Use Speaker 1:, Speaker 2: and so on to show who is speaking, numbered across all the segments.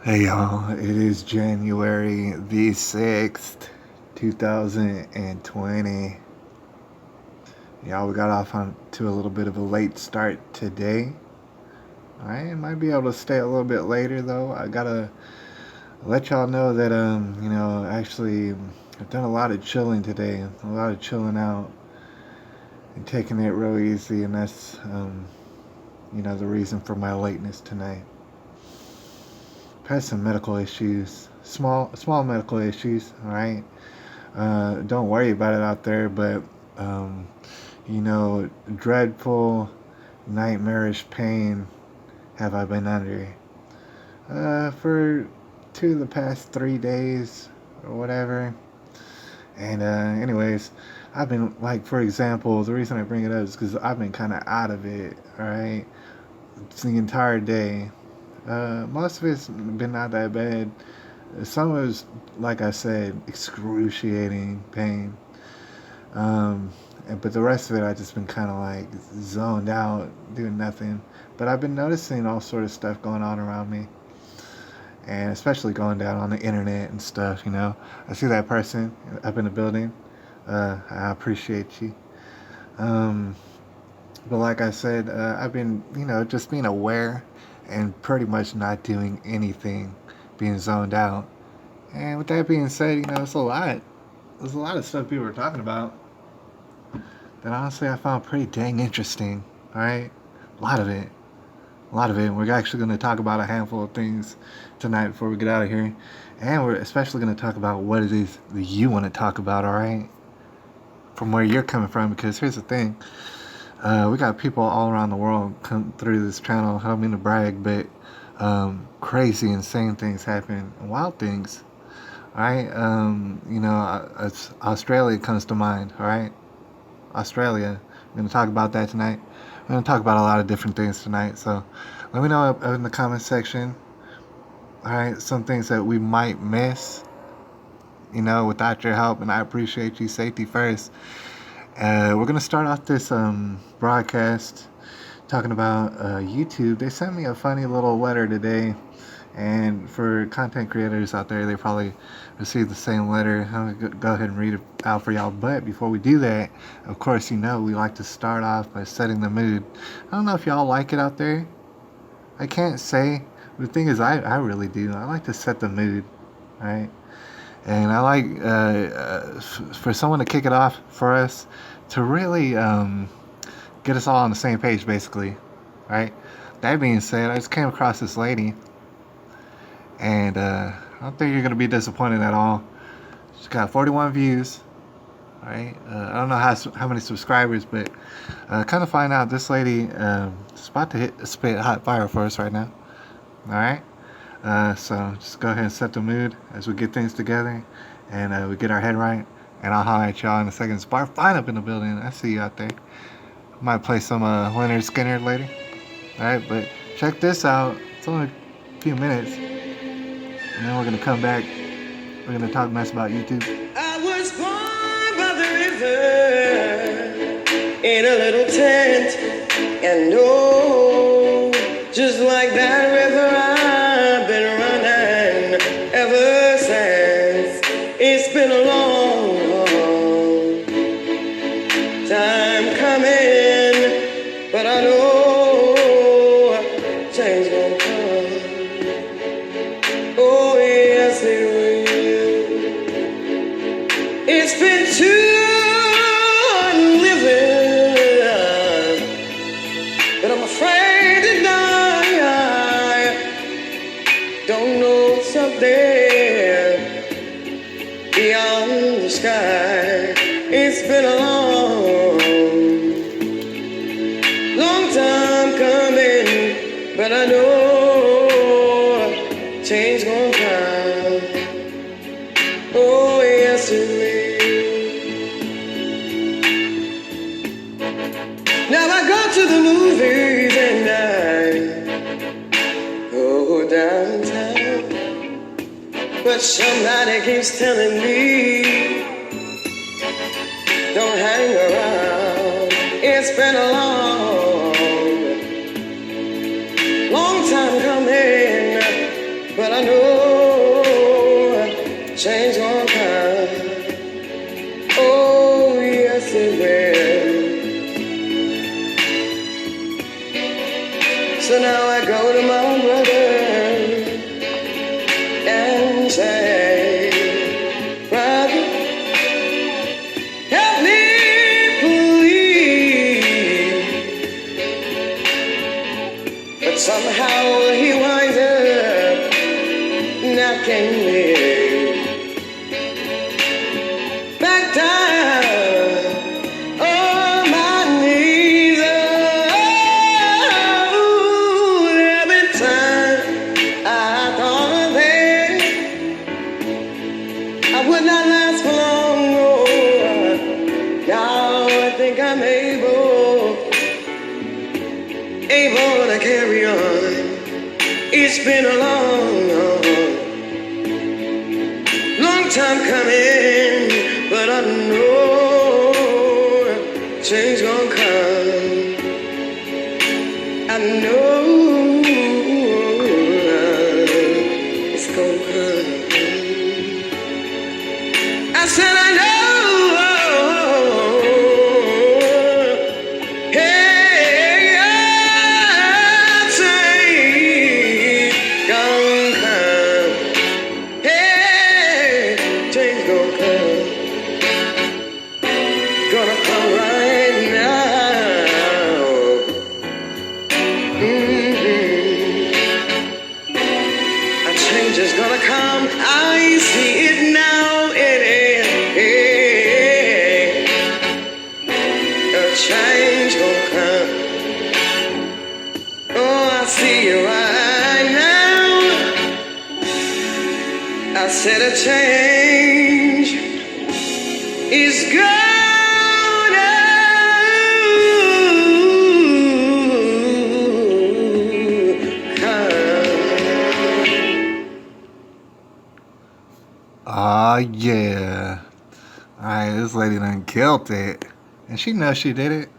Speaker 1: Hey y'all, it is January the 6th, 2020. Y'all, we got off on to a little bit of a late start today. I might be able to stay a little bit later though. I gotta let y'all know that actually I've done a lot of chilling today, a lot of chilling out and taking it real easy, and that's the reason for my lateness tonight. Had some medical issues, small medical issues. All right, don't worry about it out there, but dreadful, nightmarish pain have I been under for two of the past 3 days or whatever. And anyways, I've been like, for example, the reason I bring it up is because I've been kind of out of it. All right, it's the entire day. Most of it's been not that bad. Some of it's, like I said, excruciating pain. But the rest of it, I've just been kind of like zoned out, doing nothing. But I've been noticing all sort of stuff going on around me, and especially going down on the internet and stuff. I see that person up in the building. I appreciate you. But like I said, I've been, just being aware and pretty much not doing anything, being zoned out. And with that being said, it's a lot. There's a lot of stuff people are talking about that honestly I found pretty dang interesting. All right, a lot of it. We're actually going to talk about a handful of things tonight before we get out of here, and we're especially going to talk about what it is that you want to talk about. All right, from where you're coming from, because here's the thing. We got people all around the world come through this channel. I don't mean to brag, but crazy, insane things happen, wild things. All right, Australia comes to mind. All right, Australia. We're gonna talk about that tonight. We're gonna talk about a lot of different things tonight. So let me know up in the comment section. All right, some things that we might miss. Without your help, and I appreciate you. Safety first. We're going to start off this broadcast talking about YouTube. They sent me a funny little letter today, and for content creators out there, they probably received the same letter. I'm going to go ahead and read it out for y'all, but before we do that, of course, we like to start off by setting the mood. I don't know if y'all like it out there. I can't say. The thing is, I really do. I like to set the mood, right? And I like for someone to kick it off for us, to really get us all on the same page, basically, right? That being said, I just came across this lady, and I don't think you're going to be disappointed at all. She's got 41 views, right? I don't know how many subscribers, but kind of find out this lady is about to spit hot fire for us right now, all right? So just go ahead and set the mood as we get things together and we get our head right. And I'll holler at y'all in a second. It's Bar Fine up in the building. I see you out there. Might play some Lynyrd, Skynyrd later. Alright, but check this out. It's only a few minutes. And then we're going to come back. We're going to talk mess about YouTube.
Speaker 2: I was born by the river in a little tent. And oh, just like that river, I've been running ever since. It's been a long time coming, but I know change gonna come. Oh yes it will. It's been too hard living, but I'm afraid to die. Don't know what's up there beyond the sky. It's been a long time coming, but I know change gonna come. Oh yes it will. Now I go to the movies and I go downtown, but somebody keeps telling me don't hang around. It's been a long time coming, but I know So now I go to my brother and say, brother, help me please. But somehow he winds up knocking me back down on my knees. Oh, every time I thought that I would not last for long. Oh, now I think I'm able to carry on. It's been a long time coming, but I know change gonna come. I know it's gonna come. I said I know. Hey, change gonna come. Hey, change gonna come. Gonna come right now. A change is gonna come. I see it now. A change gonna come. Oh, I see it right now. I said a change is gonna
Speaker 1: Oh yeah. Alright, this lady done killed it. And she knows she did it.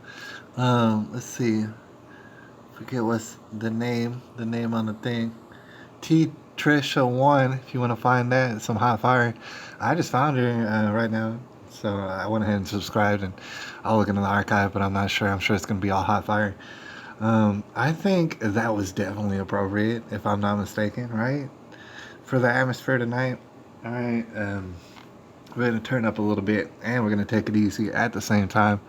Speaker 1: Let's see. Forget what's the name on the thing. T Trisha 1, if you want to find that, some hot fire. I just found her right now. So I went ahead and subscribed, and I'll look into the archive, but I'm not sure. I'm sure it's going to be all hot fire. I think that was definitely appropriate, if I'm not mistaken, right? For the atmosphere tonight. Alright, we're going to turn up a little bit, and we're going to take it easy at the same time.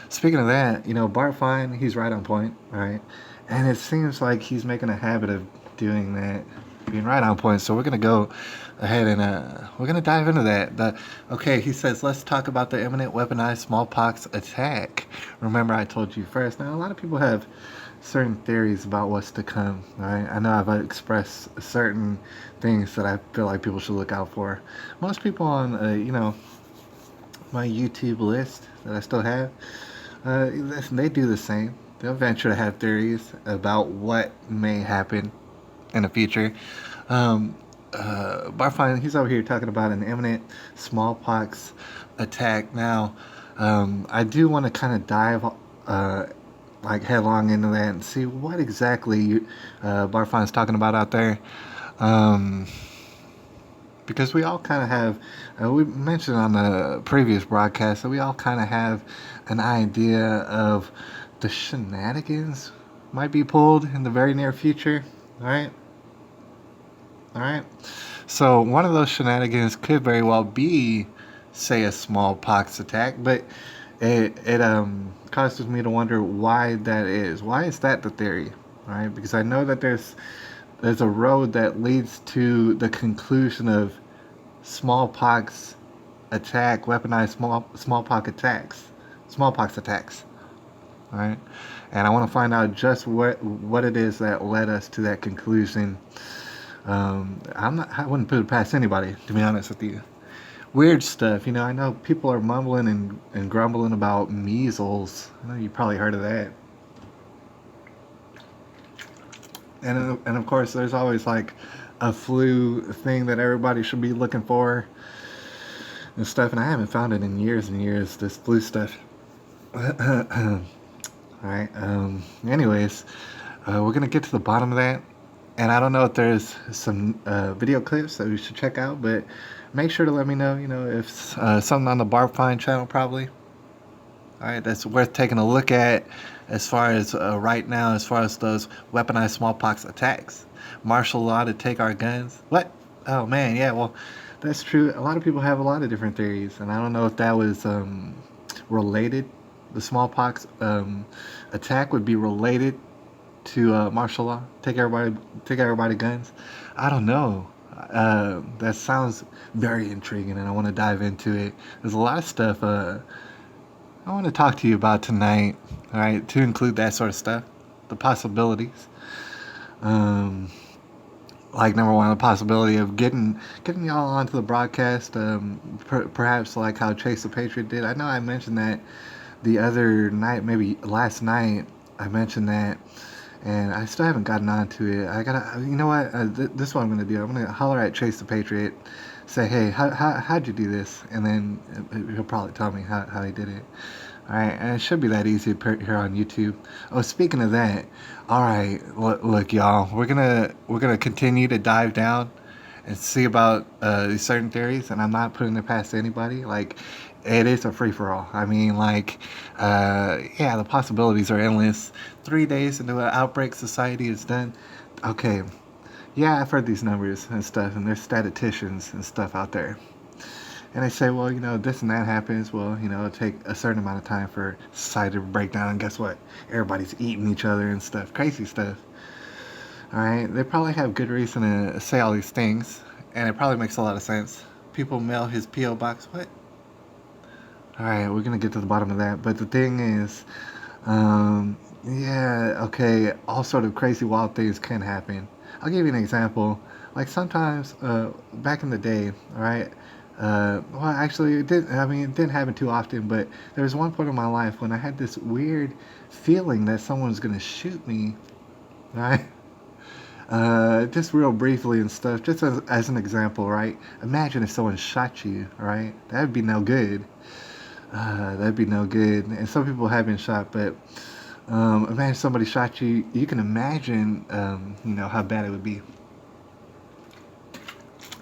Speaker 1: Speaking of that, Bart Fine, he's right on point, right? And it seems like he's making a habit of doing that, being right on point. So we're going to go ahead and we're going to dive into that. Okay, he says, let's talk about the imminent weaponized smallpox attack. Remember, I told you first. Now, a lot of people have certain theories about what's to come, right? I know I've expressed certain things that I feel like people should look out for. Most people on, my YouTube list that I still have, they do the same. They'll venture to have theories about what may happen in the future. Barfine, he's over here talking about an imminent smallpox attack. Now, I do want to kind of dive like headlong into that and see what exactly Barfine's talking about out there. Because we all kind of have, we mentioned on the previous broadcast that we all kind of have an idea of the shenanigans might be pulled in the very near future. All right. So one of those shenanigans could very well be, say, a smallpox attack, but it causes me to wonder why that is. Why is that the theory? Right? Because I know that there's a road that leads to the conclusion of smallpox attack, weaponized smallpox attacks. All right, and I want to find out just what it is that led us to that conclusion. I wouldn't put it past anybody, to be honest with you. Weird stuff, I know people are mumbling and grumbling about measles. I know you probably heard of that. And of course, there's always like a flu thing that everybody should be looking for and stuff. And I haven't found it in years and years, this flu stuff. Alright, anyways, we're going to get to the bottom of that. And I don't know if there's some video clips that we should check out, but make sure to let me know, if something on the Barfine channel probably. All right, that's worth taking a look at as far as right now, as far as those weaponized smallpox attacks. Martial law to take our guns. What? Oh, man, yeah, well, that's true. A lot of people have a lot of different theories, and I don't know if that was related. The smallpox attack would be related to martial law. Take everybody guns. I don't know. That sounds very intriguing, and I want to dive into it. There's a lot of stuff I want to talk to you about tonight. All right, to include that sort of stuff, the possibilities. Um, like number one, the possibility of getting y'all onto the broadcast. Perhaps like how Chase the Patriot did. I know I mentioned that the other night, maybe last night. I mentioned that, and I still haven't gotten onto it. I gotta, you know what? This is what I'm gonna do. I'm gonna holler at Chase the Patriot, say, hey, how'd you do this? And then he'll probably tell me how he did it. All right, and it should be that easy here on YouTube. Oh, speaking of that, all right, look, y'all, we're gonna continue to dive down and see about these certain theories, and I'm not putting it past anybody. Like, it is a free for all. I mean, like, yeah, the possibilities are endless. 3 days into an outbreak, society is done. Okay, yeah, I've heard these numbers and stuff, and there's statisticians and stuff out there. And they say, well, this and that happens. Well, it'll take a certain amount of time for society to break down. And guess what? Everybody's eating each other and stuff. Crazy stuff. All right. They probably have good reason to say all these things. And it probably makes a lot of sense. People mail his P.O. box. What? All right. We're going to get to the bottom of that. But the thing is, yeah, okay. All sort of crazy, wild things can happen. I'll give you an example. Like sometimes, back in the day, all right, well, actually, it didn't. I mean, it didn't happen too often, but there was one point in my life when I had this weird feeling that someone was gonna shoot me, right? Just real briefly and stuff, just as an example, right? Imagine if someone shot you, right? That'd be no good. That'd be no good. And some people have been shot, but imagine somebody shot you. You can imagine, how bad it would be.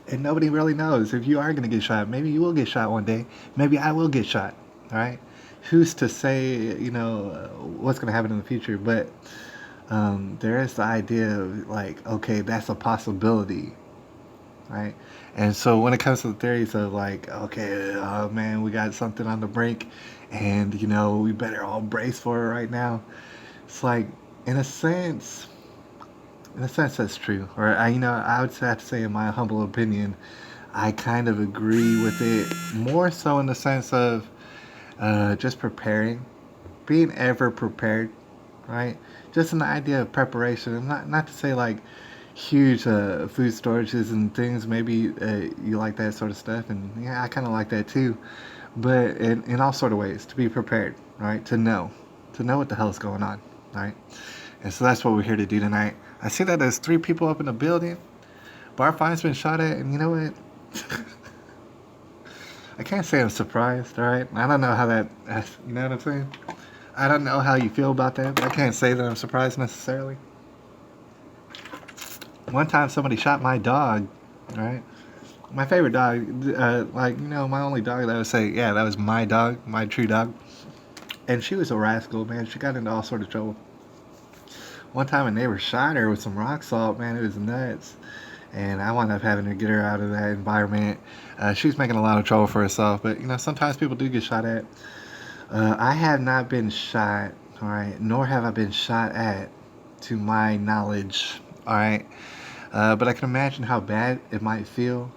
Speaker 1: And nobody really knows if you are going to get shot. Maybe you will get shot one day. Maybe I will get shot. All right. Who's to say, what's going to happen in the future? But there is the idea of like, okay, that's a possibility. Right. And so when it comes to the theories of like, okay, oh man, we got something on the brink and, we better all brace for it right now. It's like, in a sense, that's true. Or I would have to say, in my humble opinion, I kind of agree with it more so in the sense of just preparing, being ever prepared, right? Just an idea of preparation, and not to say like huge food storages and things. Maybe you like that sort of stuff, and yeah, I kind of like that too. But in all sort of ways, to be prepared, right? To know what the hell's going on, right? And so that's what we're here to do tonight. I see that there's 3 people up in the building. Barfine's been shot at, and you know what? I can't say I'm surprised, alright? I don't know how you know what I'm saying? I don't know how you feel about that, but I can't say that I'm surprised necessarily. One time somebody shot my dog, alright? My favorite dog, my only dog that I would say, yeah, that was my dog, my true dog. And she was a rascal, man. She got into all sort of trouble. One time a neighbor shot her with some rock salt, man, it was nuts. And I wound up having to get her out of that environment. She was making a lot of trouble for herself, but sometimes people do get shot at. I have not been shot, all right, nor have I been shot at, to my knowledge, all right. But I can imagine how bad it might feel.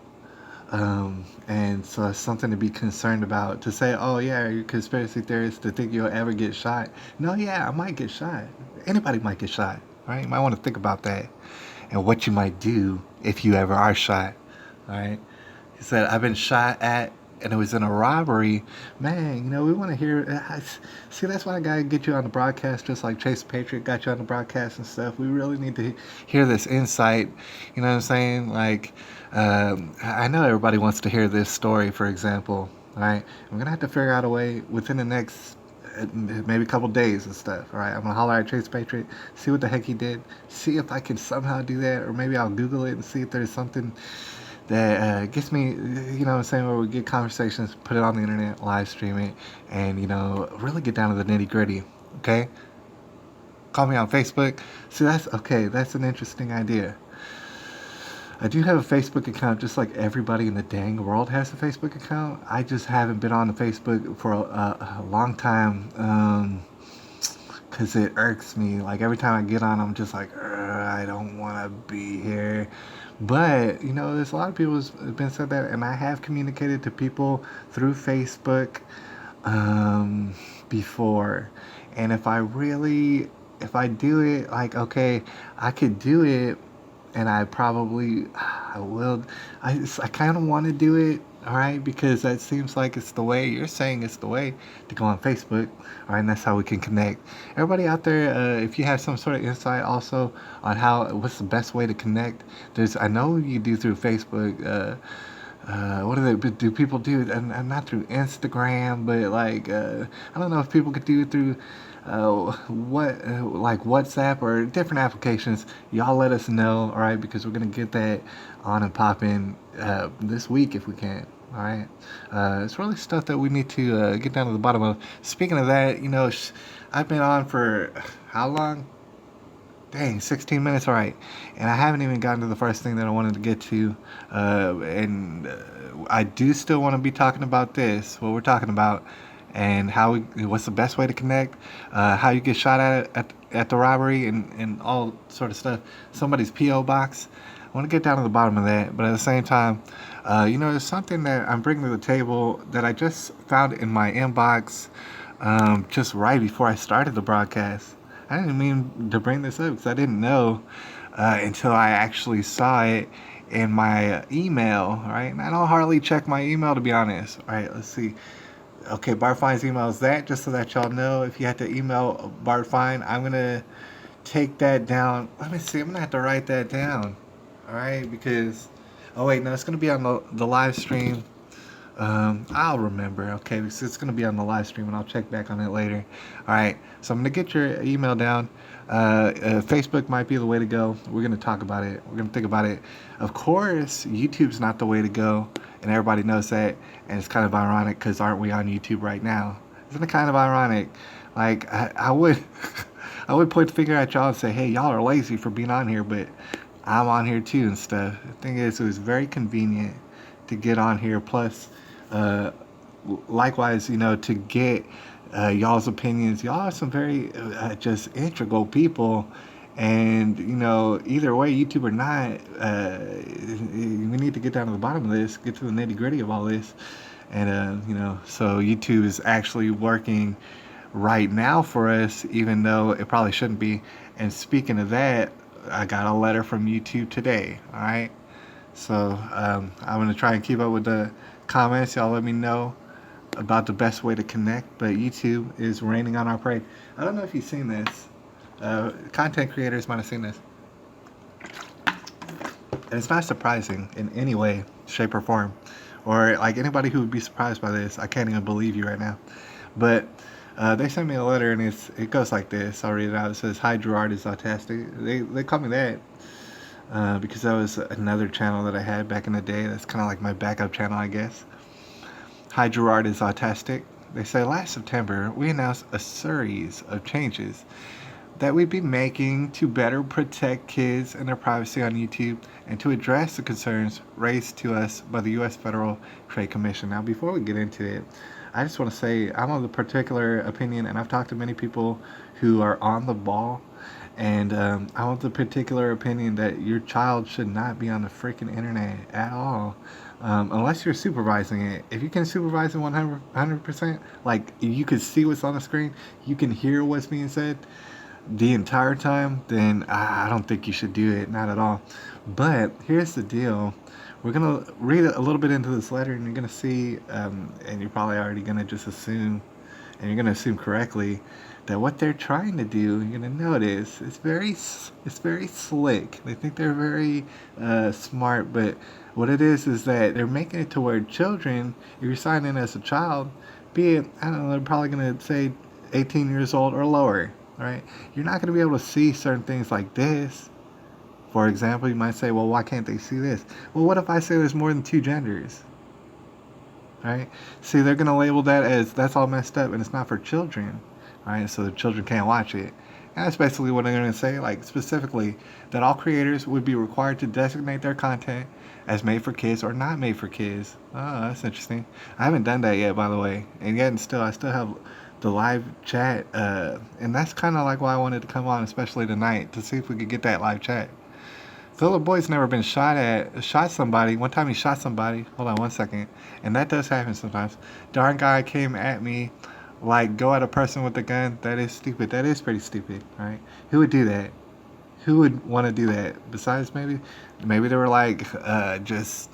Speaker 1: And so it's something to be concerned about. To say, oh yeah, you're a conspiracy theorist to think you'll ever get shot. No, yeah, I might get shot. Anybody might get shot, right? You might want to think about that and what you might do if you ever are shot, all right? He said, I've been shot at, and it was in a robbery. Man, we want to hear. See, that's why I got to get you on the broadcast, just like Chase Patriot got you on the broadcast and stuff. We really need to hear this insight. You know what I'm saying? Like, I know everybody wants to hear this story, for example, all right? We're going to have to figure out a way within the next maybe a couple days and stuff, all right? I'm going to holler at Chase Patriot, see what the heck he did, see if I can somehow do that, or maybe I'll Google it and see if there's something that gets me, you know what I'm saying, where we get conversations, put it on the internet, live stream it, and, you know, really get down to the nitty gritty, okay? Call me on Facebook. See, that's okay, that's an interesting idea. I do have a Facebook account just like everybody in the dang world has a Facebook account. I just haven't been on the Facebook for a long time. Because it irks me. Like every time I get on, I'm just like, I don't want to be here. But you know, there's a lot of people who's been said that, and I have communicated to people through Facebook um, before. And if I do it, like okay, I could do it, and I will. I kind of want to do it, all right, because that seems like it's the way you're saying it's the way to go on Facebook, all right, and that's how we can connect. Everybody out there, if you have some sort of insight also on how what's the best way to connect, I know you do through Facebook. What do people do? And not through Instagram, but like I don't know if people could do it through like WhatsApp or different applications. Y'all let us know, all right? Because we're gonna get that on and popping this week if we can. All right, it's really stuff that we need to get down to the bottom of. Speaking of that, you know, I've been on for how long? Dang, 16 minutes, all right. And I haven't even gotten to the first thing that I wanted to get to. And I do still want to be talking about this, what we're talking about, and what's the best way to connect, how you get shot at the robbery, and all sort of stuff. Somebody's P.O. box. I want to get down to the bottom of that. But at the same time, you know, there's something that I'm bringing to the table that I just found in my inbox just right before I started the broadcast. I didn't mean to bring this up because I didn't know until I actually saw it in my email, right? And I don't hardly check my email, to be honest. All right, let's see. Okay, Bart Fine's email is that, just so that y'all know. If you have to email Bart Fine, I'm going to take that down. Let me see. I'm going to have to write that down, all right? Because, oh, wait, no, it's going to be on the live stream. I'll remember, okay, because it's going to be on the live stream, and I'll check back on it later. All right, so I'm going to get your email down. Facebook might be the way to go. We're going to talk about it. We're going to think about it. Of course, YouTube's not the way to go, and everybody knows that, and it's kind of ironic because aren't we on YouTube right now? Isn't it kind of ironic? Like, I would I would point the finger at y'all and say, hey, y'all are lazy for being on here, but I'm on here too and stuff. The thing is, it was very convenient to get on here. Plus, uh, likewise, you know, to get y'all's opinions. Y'all are some very just integral people, and you know, either way, YouTube or not, we need to get down to the bottom of this, get to the nitty gritty of all this, and you know, so YouTube is actually working right now for us, even though it probably shouldn't be. And speaking of that, I got a letter from YouTube today. All right. So I'm going to try and keep up with the comments. Y'all let me know about the best way to connect. But YouTube is raining on our parade. I don't know if you've seen this. Content creators might have seen this. And it's not surprising in any way, shape, or form. Or like anybody who would be surprised by this, I can't even believe you right now. But they sent me a letter, and it goes like this. I'll read it out. It says, "Hi, Gerard is autistic." They call me that. Because that was another channel that I had back in the day. That's kind of like my backup channel, I guess. Hi, Gerard is autistic. They say last September, we announced a series of changes that we'd be making to better protect kids and their privacy on YouTube and to address the concerns raised to us by the U.S. Federal Trade Commission. Now, before we get into it, I just want to say I'm of the particular opinion, and I've talked to many people who are on the ball, and I'm of the particular opinion that your child should not be on the freaking internet at all. Unless you're supervising it. If you can supervise it 100%, like you can see what's on the screen, you can hear what's being said the entire time, then I don't think you should do it, not at all. But here's the deal. We're going to read a little bit into this letter, and you're going to see, and you're probably already going to just assume, and you're going to assume correctly, that what they're trying to do, you're going to notice, it's very slick. They think they're very smart, but what it is that they're making it to where children, if you're signing in as a child, be it, I don't know, they're probably going to say 18 years old or lower, right? You're not going to be able to see certain things like this For example, you might say, well, why can't they see this? Well, what if I say there's more than two genders? Right? See, they're gonna label that as that's all messed up, and it's not for children, right? So the children can't watch it. And that's basically what I'm gonna say. Like specifically, that all creators would be required to designate their content as made for kids or not made for kids. Oh, that's interesting. I haven't done that yet, by the way, and yet still, I still have the live chat, and that's kind of like why I wanted to come on, especially tonight, to see if we could get that live chat. The little boy's never been shot somebody. One time he shot somebody. Hold on one second. And that does happen sometimes. Darn guy came at me like go at a person with a gun. That is stupid. That is pretty stupid, right? Who would do that? Who would want to do that? Besides maybe they were like just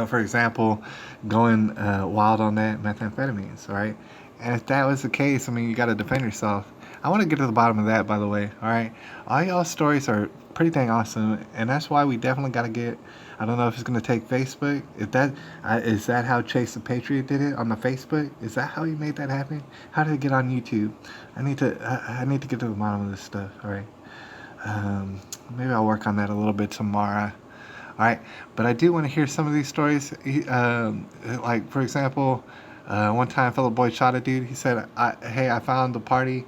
Speaker 1: for example, going wild on that methamphetamines, right? And if that was the case, I mean, you got to defend yourself. I want to get to the bottom of that, by the way. All right, all y'all stories are pretty dang awesome, and that's why we definitely got to get. I don't know if it's gonna take Facebook. If that is that how Chase the Patriot did it on the Facebook? Is that how he made that happen? How did it get on YouTube? I need to get to the bottom of this stuff. All right. Maybe I'll work on that a little bit tomorrow. All right, but I do want to hear some of these stories. Like for example, one time, a fellow boy shot a dude. He said, "Hey, I found the party,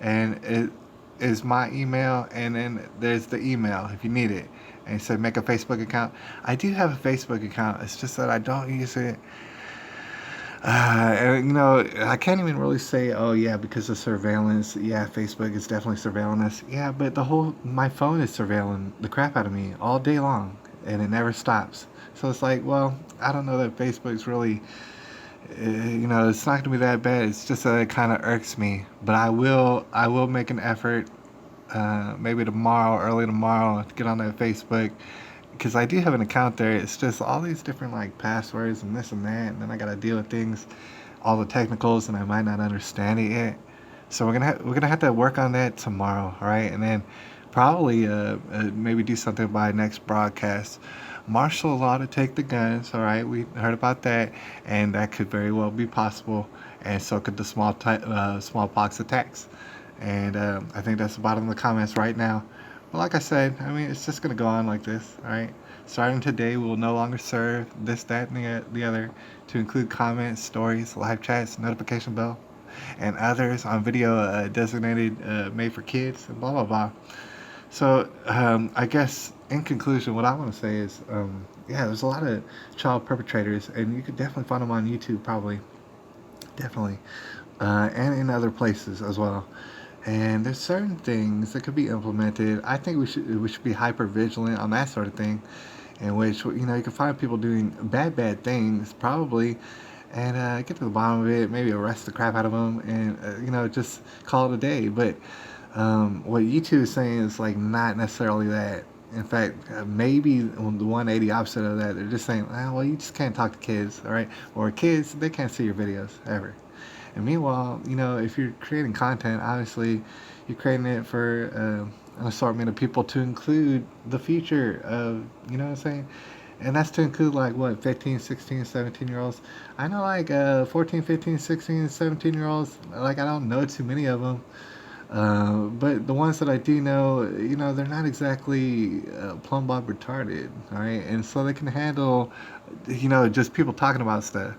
Speaker 1: and it is my email, and then there's the email if you need it." And he said, "Make a Facebook account." I do have a Facebook account. It's just that I don't use it. And I can't even really say, oh yeah, because of surveillance. Yeah, Facebook is definitely surveilling us. Yeah, but my phone is surveilling the crap out of me all day long, and it never stops. So it's like, well, I don't know that Facebook's really, it's not gonna be that bad. It's just that it kind of irks me. But I will make an effort, maybe tomorrow, early tomorrow, to get on that Facebook, because I do have an account there. It's just all these different like passwords and this and that, and then I gotta deal with things, all the technicals, and I might not understand it yet. So we're gonna have to work on that tomorrow, all right? And then probably maybe do something by next broadcast. Martial law to take the guns, all right? We heard about that, and that could very well be possible, and so could the smallpox attacks. And I think that's the bottom of the comments right now. But like I said, I mean, it's just going to go on like this, all right? Starting today, we will no longer serve this, that, and the other to include comments, stories, live chats, notification bell, and others on video designated made for kids, and blah, blah, blah. So I guess in conclusion, what I want to say is, yeah, there's a lot of child perpetrators, and you could definitely find them on YouTube, probably, definitely, and in other places as well. And there's certain things that could be implemented. I think we should be hyper vigilant on that sort of thing, in which you can find people doing bad things probably, and get to the bottom of it. Maybe arrest the crap out of them, and just call it a day. But what YouTube is saying is like not necessarily that. In fact, maybe the 180 opposite of that. They're just saying, well, you just can't talk to kids, all right? Or kids, they can't see your videos ever. And meanwhile, if you're creating content, obviously you're creating it for an assortment of people to include the future of, what I'm saying? And that's to include like what, 15, 16, 17-year-olds. I know like 14, 15, 16, 17-year-olds, like I don't know too many of them. But the ones that I do know, they're not exactly plumb bob retarded, all right? And so they can handle, just people talking about stuff.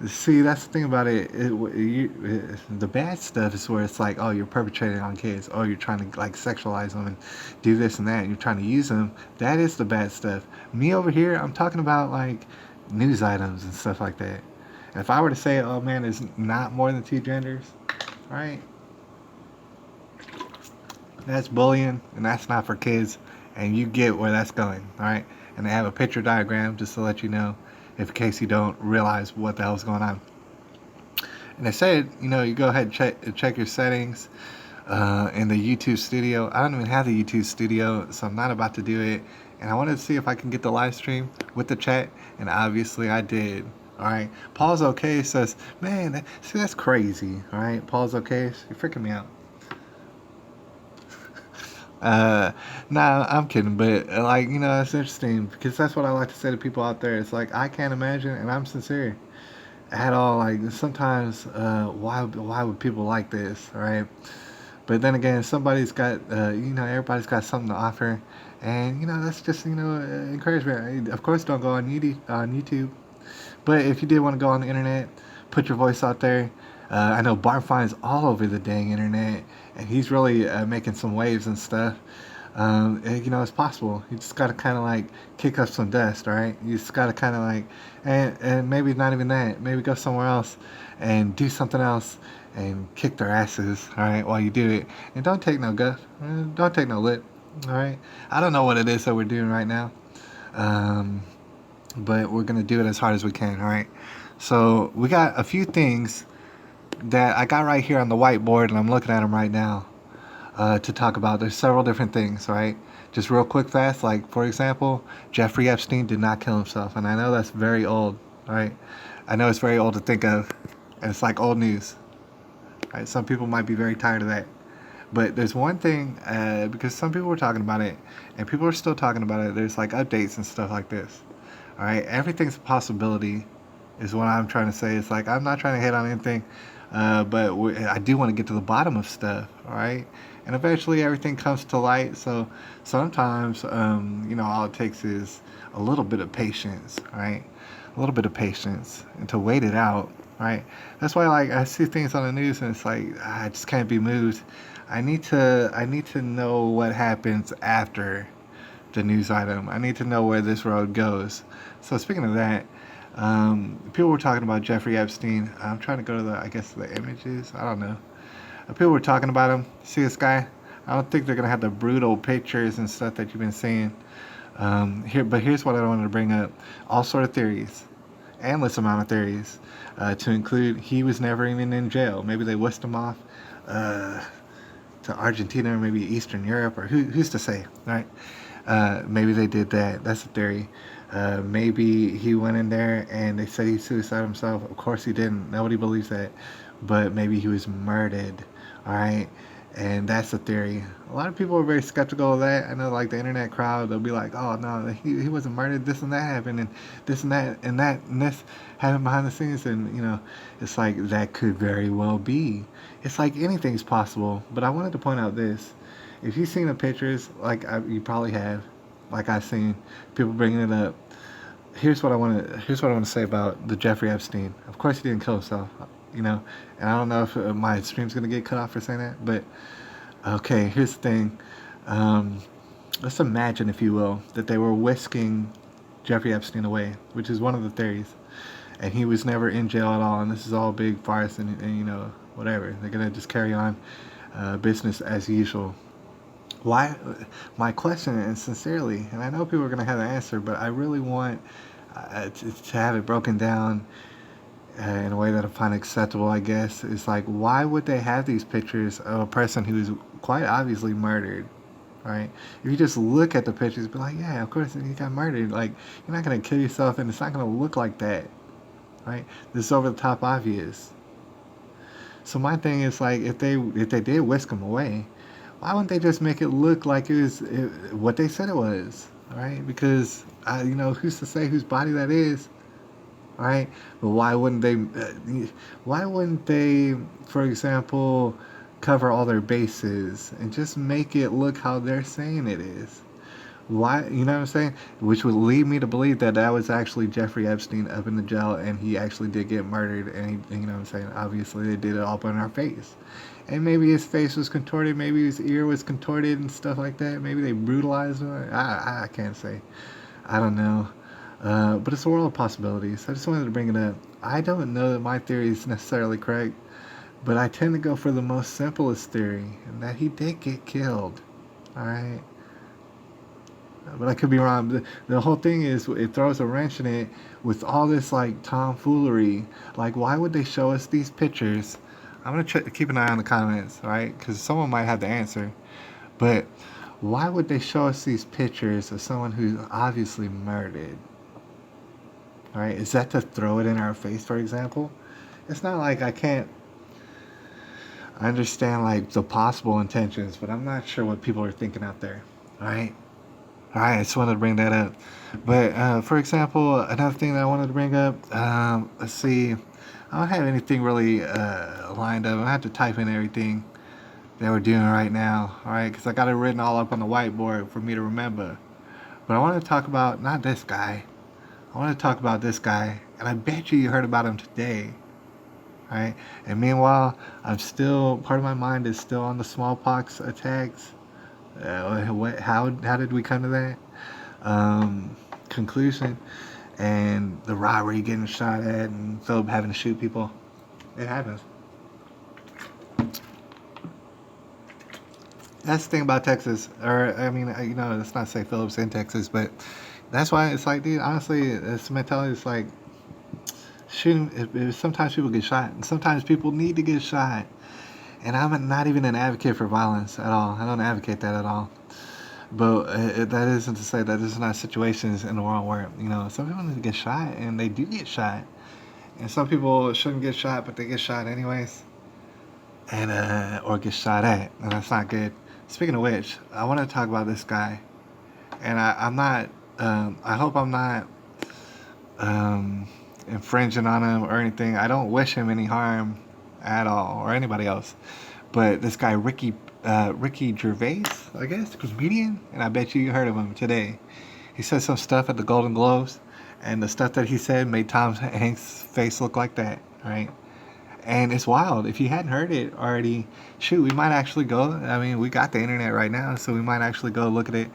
Speaker 1: See, that's the thing about it. The bad stuff is where it's like, oh, you're perpetrating on kids. Oh, you're trying to like sexualize them and do this and that. And you're trying to use them. That is the bad stuff. Me over here, I'm talking about like news items and stuff like that. And if I were to say, oh man, there's not more than two genders, right? That's bullying, and that's not for kids. And you get where that's going, all right? And they have a picture diagram just to let you know, if in case you don't realize what the hell's going on. And I said, you go ahead and check your settings in the YouTube studio. I don't even have the YouTube studio, so I'm not about to do it. And I wanted to see if I can get the live stream with the chat, and obviously I did. All right. Paul's okay says, man, that's crazy. All right. Paul's okay. You're freaking me out. Nah, I'm kidding, but like, it's interesting because that's what I like to say to people out there. It's like, I can't imagine, and I'm sincere at all. Like sometimes, why would people like this? All right. But then again, somebody's got, everybody's got something to offer, and that's just encouragement. Of course, don't go on YouTube, but if you did want to go on the internet, put your voice out there. I know Barfine's all over the dang internet, and he's really making some waves and stuff. It's possible. You just gotta kind of like kick up some dust, all right? You just gotta kind of like, and maybe not even that. Maybe go somewhere else and do something else and kick their asses, all right? While you do it, and don't take no guff, don't take no lip, all right? I don't know what it is that we're doing right now, um, but we're gonna do it as hard as we can, all right? So we got a few things that I got right here on the whiteboard, and I'm looking at them right now to talk about. There's several different things, right? Just real quick, fast. Like for example, Jeffrey Epstein did not kill himself, and I know that's very old, right? I know it's very old to think of, and it's like old news, right? Some people might be very tired of that, but there's one thing because some people were talking about it, and people are still talking about it. There's like updates and stuff like this. All right, everything's a possibility, is what I'm trying to say. It's like I'm not trying to hit on anything, but I do want to get to the bottom of stuff. All right, and eventually everything comes to light. So sometimes, all it takes is a little bit of patience, right? A little bit of patience, and to wait it out, right? That's why, like, I see things on the news, and it's like I just can't be moved. I need to know what happens after the news item. I need to know where this road goes. So speaking of that, people were talking about Jeffrey Epstein. I'm trying to go to the images. I don't know. People were talking about him. See this guy? I don't think they're gonna have the brutal pictures and stuff that you've been seeing. Here's what I wanted to bring up: all sort of theories, endless amount of theories, to include he was never even in jail. Maybe they whisked him off to Argentina or maybe Eastern Europe, or who's to say, right? Maybe they did that. That's a theory. Maybe he went in there and they said he suicided himself. Of course he didn't. Nobody believes that. But maybe he was murdered. All right. And that's a theory. A lot of people are very skeptical of that. I know, like the internet crowd, they'll be like, "Oh no, he wasn't murdered. This and that happened, and this and this happened behind the scenes." And it's like that could very well be. It's like anything's possible. But I wanted to point out this: if you've seen the pictures, like you probably have, like I've seen people bringing it up. Here's what I want to say about the Jeffrey Epstein. Of course, he didn't kill himself, and I don't know if my stream's gonna get cut off for saying that, but okay. Here's the thing. Um, let's imagine, if you will, that they were whisking Jeffrey Epstein away, which is one of the theories, and he was never in jail at all, and this is all big farce, and whatever. They're gonna just carry on business as usual. Why? My question, and sincerely, and I know people are going to have the answer, but I really want to have it broken down in a way that I find acceptable, I guess. It's like, why would they have these pictures of a person who's quite obviously murdered, right? If you just look at the pictures, be like, yeah, of course he got murdered. Like, you're not going to kill yourself, and it's not going to look like that, right? This is over the top obvious. So my thing is, like, if they did whisk him away, why wouldn't they just make it look like what they said it was, right? Because who's to say whose body that is, right? But why wouldn't they? Why wouldn't they, for example, cover all their bases and just make it look how they're saying it is? Why, you know what I'm saying? Which would lead me to believe that was actually Jeffrey Epstein up in the jail, and he actually did get murdered, and you know what I'm saying? Obviously, they did it all in our face. And maybe his face was contorted, maybe his ear was contorted and stuff like that. Maybe they brutalized him. I can't say. I don't know. But it's a world of possibilities. I just wanted to bring it up. I don't know that my theory is necessarily correct, but I tend to go for the most simplest theory, and that he did get killed. Alright? But I could be wrong. The whole thing is, it throws a wrench in it with all this like tomfoolery. Like, why would they show us these pictures? I'm gonna keep an eye on the comments, right? Because someone might have the answer. But why would they show us these pictures of someone who's obviously murdered? All right, is that to throw it in our face, for example? It's not like I can't understand like the possible intentions, but I'm not sure what people are thinking out there. All right. I just wanted to bring that up. But for example, another thing that I wanted to bring up, let's see, I don't have anything really lined up. I have to type in everything that we're doing right now, all right? Because I got it written all up on the whiteboard for me to remember. But I want to talk about not this guy. I want to talk about this guy, and I bet you heard about him today, right? And meanwhile, I'm still, part of my mind is still on the smallpox attacks. How did we come to that conclusion? And the robbery getting shot at, and Philip having to shoot people. It happens. That's the thing about Texas, or I mean, let's not say Phillips in Texas, but that's why it's like, dude, honestly, it's mentality. It's like shooting. Sometimes people get shot, and sometimes people need to get shot. And I'm not even an advocate for violence at all. I don't advocate that at all. But that isn't to say that there's not situations in the world where some people need to get shot, and they do get shot, and some people shouldn't get shot, but they get shot anyways, and or get shot at, and that's not good. Speaking of which, I want to talk about this guy, and I'm not. I hope I'm not infringing on him or anything. I don't wish him any harm at all, or anybody else. But this guy, Ricky Gervais, I guess, comedian, and I bet you heard of him today. He said some stuff at the Golden Globes, and the stuff that he said made Tom Hanks' face look like that, right? And it's wild. If you hadn't heard it already, shoot, we might actually go. I mean, we got the internet right now, so we might actually go look at it.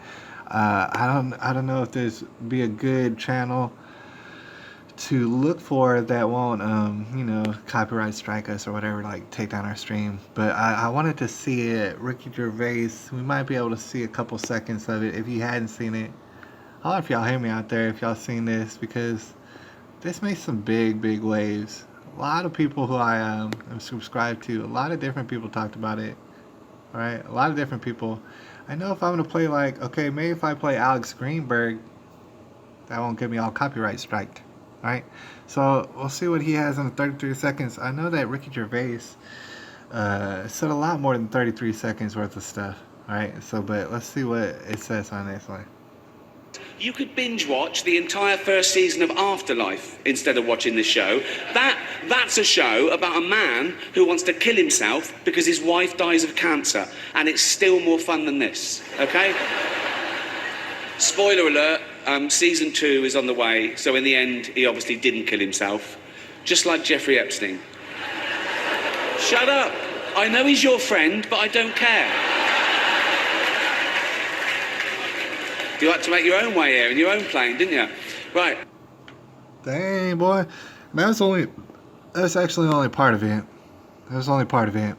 Speaker 1: I don't know if there's be a good channel to look for that won't, copyright strike us or whatever, like take down our stream. But I wanted to see it. Ricky Gervais. We might be able to see a couple seconds of it if you hadn't seen it. I don't know if y'all hear me out there, if y'all seen this, because this made some big waves. A lot of people who I am subscribed to, a lot of different people talked about it. All right, a lot of different people. I know if I'm gonna play maybe if I play Alex Greenberg, that won't get me all copyright striked. Alright, so we'll see what he has in 33 seconds. I know that Ricky Gervais said a lot more than 33 seconds worth of stuff. Alright, but let's see what it says on this one.
Speaker 3: You could binge watch the entire first season of Afterlife instead of watching this show. That's a show about a man who wants to kill himself because his wife dies of cancer, and it's still more fun than this, okay? Spoiler alert, season 2 is on the way, so in the end, he obviously didn't kill himself. Just like Jeffrey Epstein. Shut up! I know he's your friend, but I don't care. You had to make your own way here in your own plane, didn't you? Right.
Speaker 1: Dang, boy. That's actually only part of it. That was only part of it.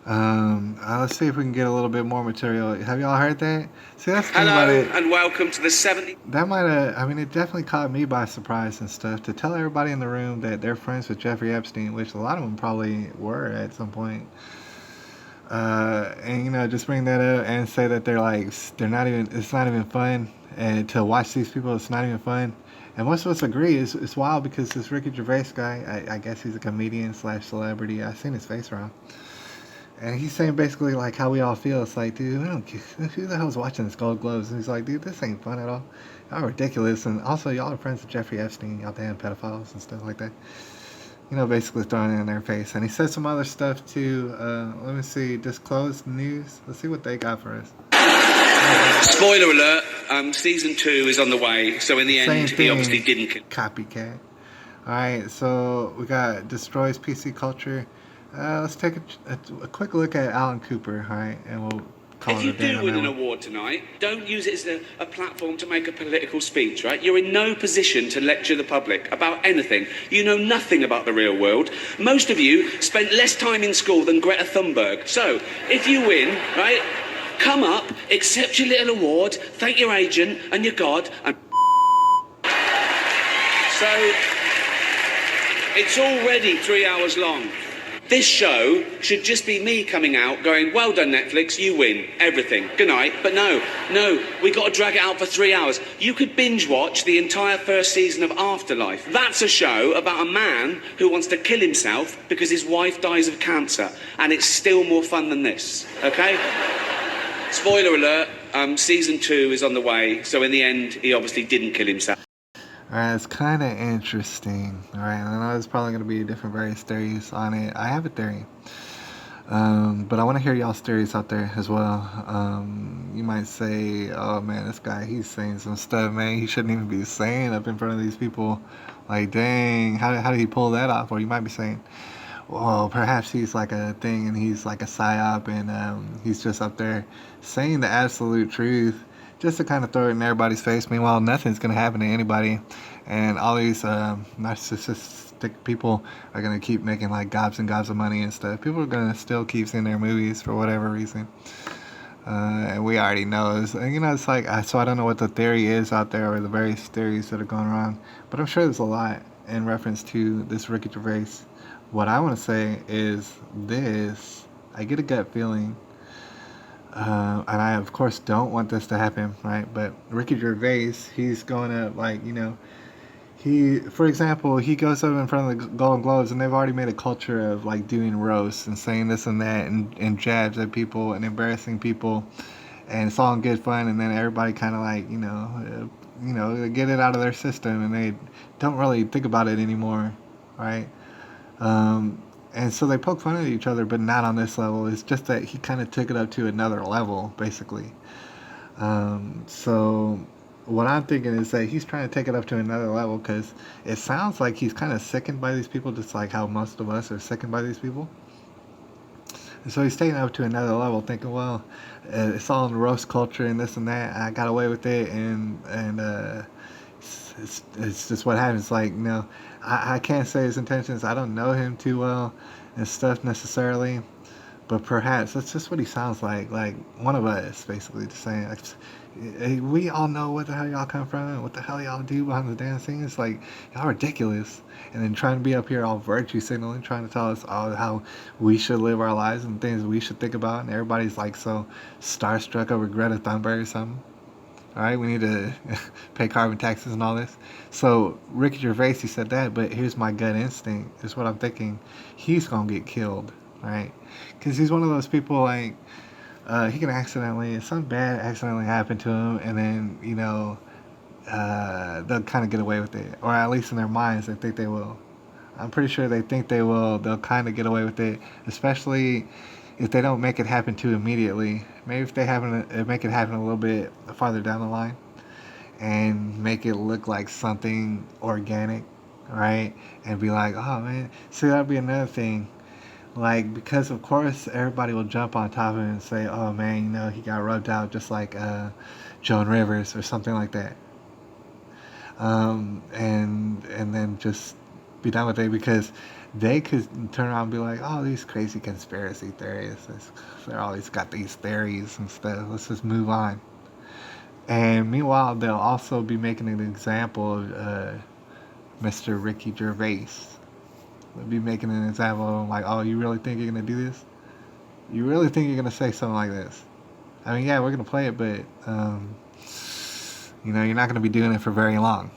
Speaker 1: Let's see if we can get a little bit more material. Have y'all heard that? See, that's the thing about it.
Speaker 3: Hello, and welcome to the 70...
Speaker 1: That might have, it definitely caught me by surprise and stuff. To tell everybody in the room that they're friends with Jeffrey Epstein, which a lot of them probably were at some point. And, just bring that up and say that they're not even, it's not even fun. And to watch these people, it's not even fun. And most of us agree. It's wild because this Ricky Gervais guy, I guess he's a comedian / celebrity. I've seen his face around. And he's saying basically how we all feel. It's like, dude, I don't care. Who the hell's watching this Gold Globes? And he's like, dude, this ain't fun at all. Y'all are ridiculous. And also, y'all are friends with Jeffrey Epstein. Y'all damn pedophiles and stuff like that. Basically throwing it in their face. And he said some other stuff too. Let me see. Disclosed news. Let's see what they got for us.
Speaker 3: Spoiler alert, season 2 is on the way. So in the end, he obviously didn't.
Speaker 1: Copycat. Alright, so we got destroys PC culture. Let's take a quick look at Alan Cooper, alright, and we'll call
Speaker 3: If
Speaker 1: it
Speaker 3: you
Speaker 1: a day
Speaker 3: do
Speaker 1: on
Speaker 3: win
Speaker 1: that
Speaker 3: an
Speaker 1: one.
Speaker 3: award tonight, don't use it as a platform to make a political speech, right? You're in no position to lecture the public about anything. You know nothing about the real world. Most of you spent less time in school than Greta Thunberg. So, if you win, right, come up, accept your little award, thank your agent and your God, and... So, it's already 3 hours long. This show should just be me coming out going, well done Netflix, you win everything, good night. But no, we got to drag it out for 3 hours. You could binge watch the entire first season of Afterlife. That's a show about a man who wants to kill himself because his wife dies of cancer, and it's still more fun than this, okay? Spoiler alert, season 2 is on the way, so in the end, he obviously didn't kill himself.
Speaker 1: Alright, it's kind of interesting. Alright, I know there's probably going to be different various theories on it. I have a theory. But I want to hear y'all's theories out there as well. You might say, "Oh man, this guy, he's saying some stuff, man. He shouldn't even be saying up in front of these people. Like, dang, how did he pull that off?" Or you might be saying, "Well, perhaps he's like a thing, and he's like a psyop, and he's just up there saying the absolute truth, just to kind of throw it in everybody's face. Meanwhile, nothing's gonna happen to anybody, and all these narcissistic people are gonna keep making like gobs and gobs of money and stuff. People are gonna still keep seeing their movies for whatever reason, and we already know. It's like so I don't know what the theory is out there or the various theories that are going around, but I'm sure there's a lot in reference to this Ricky Gervais. What I want to say is this: I get a gut feeling, and I of course don't want this to happen, right? But Ricky Gervais, he's going to for example, he goes up in front of the Golden Globes, and they've already made a culture of like doing roasts and saying this and that, and jabs at people and embarrassing people, and it's all in good fun. And then everybody kind of like they get it out of their system, and they don't really think about it anymore, right? And so they poke fun at each other, but not on this level. It's just that he kind of took it up to another level, basically. So what I'm thinking is that he's trying to take it up to another level because it sounds like he's kind of sickened by these people, just like how most of us are sickened by these people. And so he's taking it up to another level, thinking, well, it's all in the roast culture and this and that. I got away with it, and it's just what happens. Like, I can't say his intentions. I don't know him too well and stuff necessarily, but perhaps that's just what he sounds like one of us, basically, just saying, like, hey, we all know what the hell y'all come from and what the hell y'all do behind the damn scene. It's like, y'all ridiculous. And then trying to be up here all virtue signaling, trying to tell us all how we should live our lives and things we should think about. And everybody's like so starstruck over Greta Thunberg or something. All right, we need to pay carbon taxes and all this. So Ricky Gervais, he said that, but here's my gut instinct. Is what I'm thinking. He's gonna get killed, right? Because he's one of those people like he can something bad accidentally happen to him, and then they'll kind of get away with it, or at least in their minds they think they will. I'm pretty sure they think they will. They'll kind of get away with it, especially if they don't make it happen too immediately. Maybe if they make it happen a little bit farther down the line and make it look like something organic, right? And be like, oh man, see, that'd be another thing. Like, because of course everybody will jump on top of him and say, oh man, he got rubbed out just like Joan Rivers or something like that. And then just be done with it, because they could turn around and be like, oh, these crazy conspiracy theorists, they're always got these theories and stuff, let's just move on. And meanwhile, they'll also be making an example of Mr. Ricky Gervais. They'll be making an example of him, like, oh, you really think you're going to do this? You really think you're going to say something like this? I mean, yeah, we're going to play it, but, you're not going to be doing it for very long,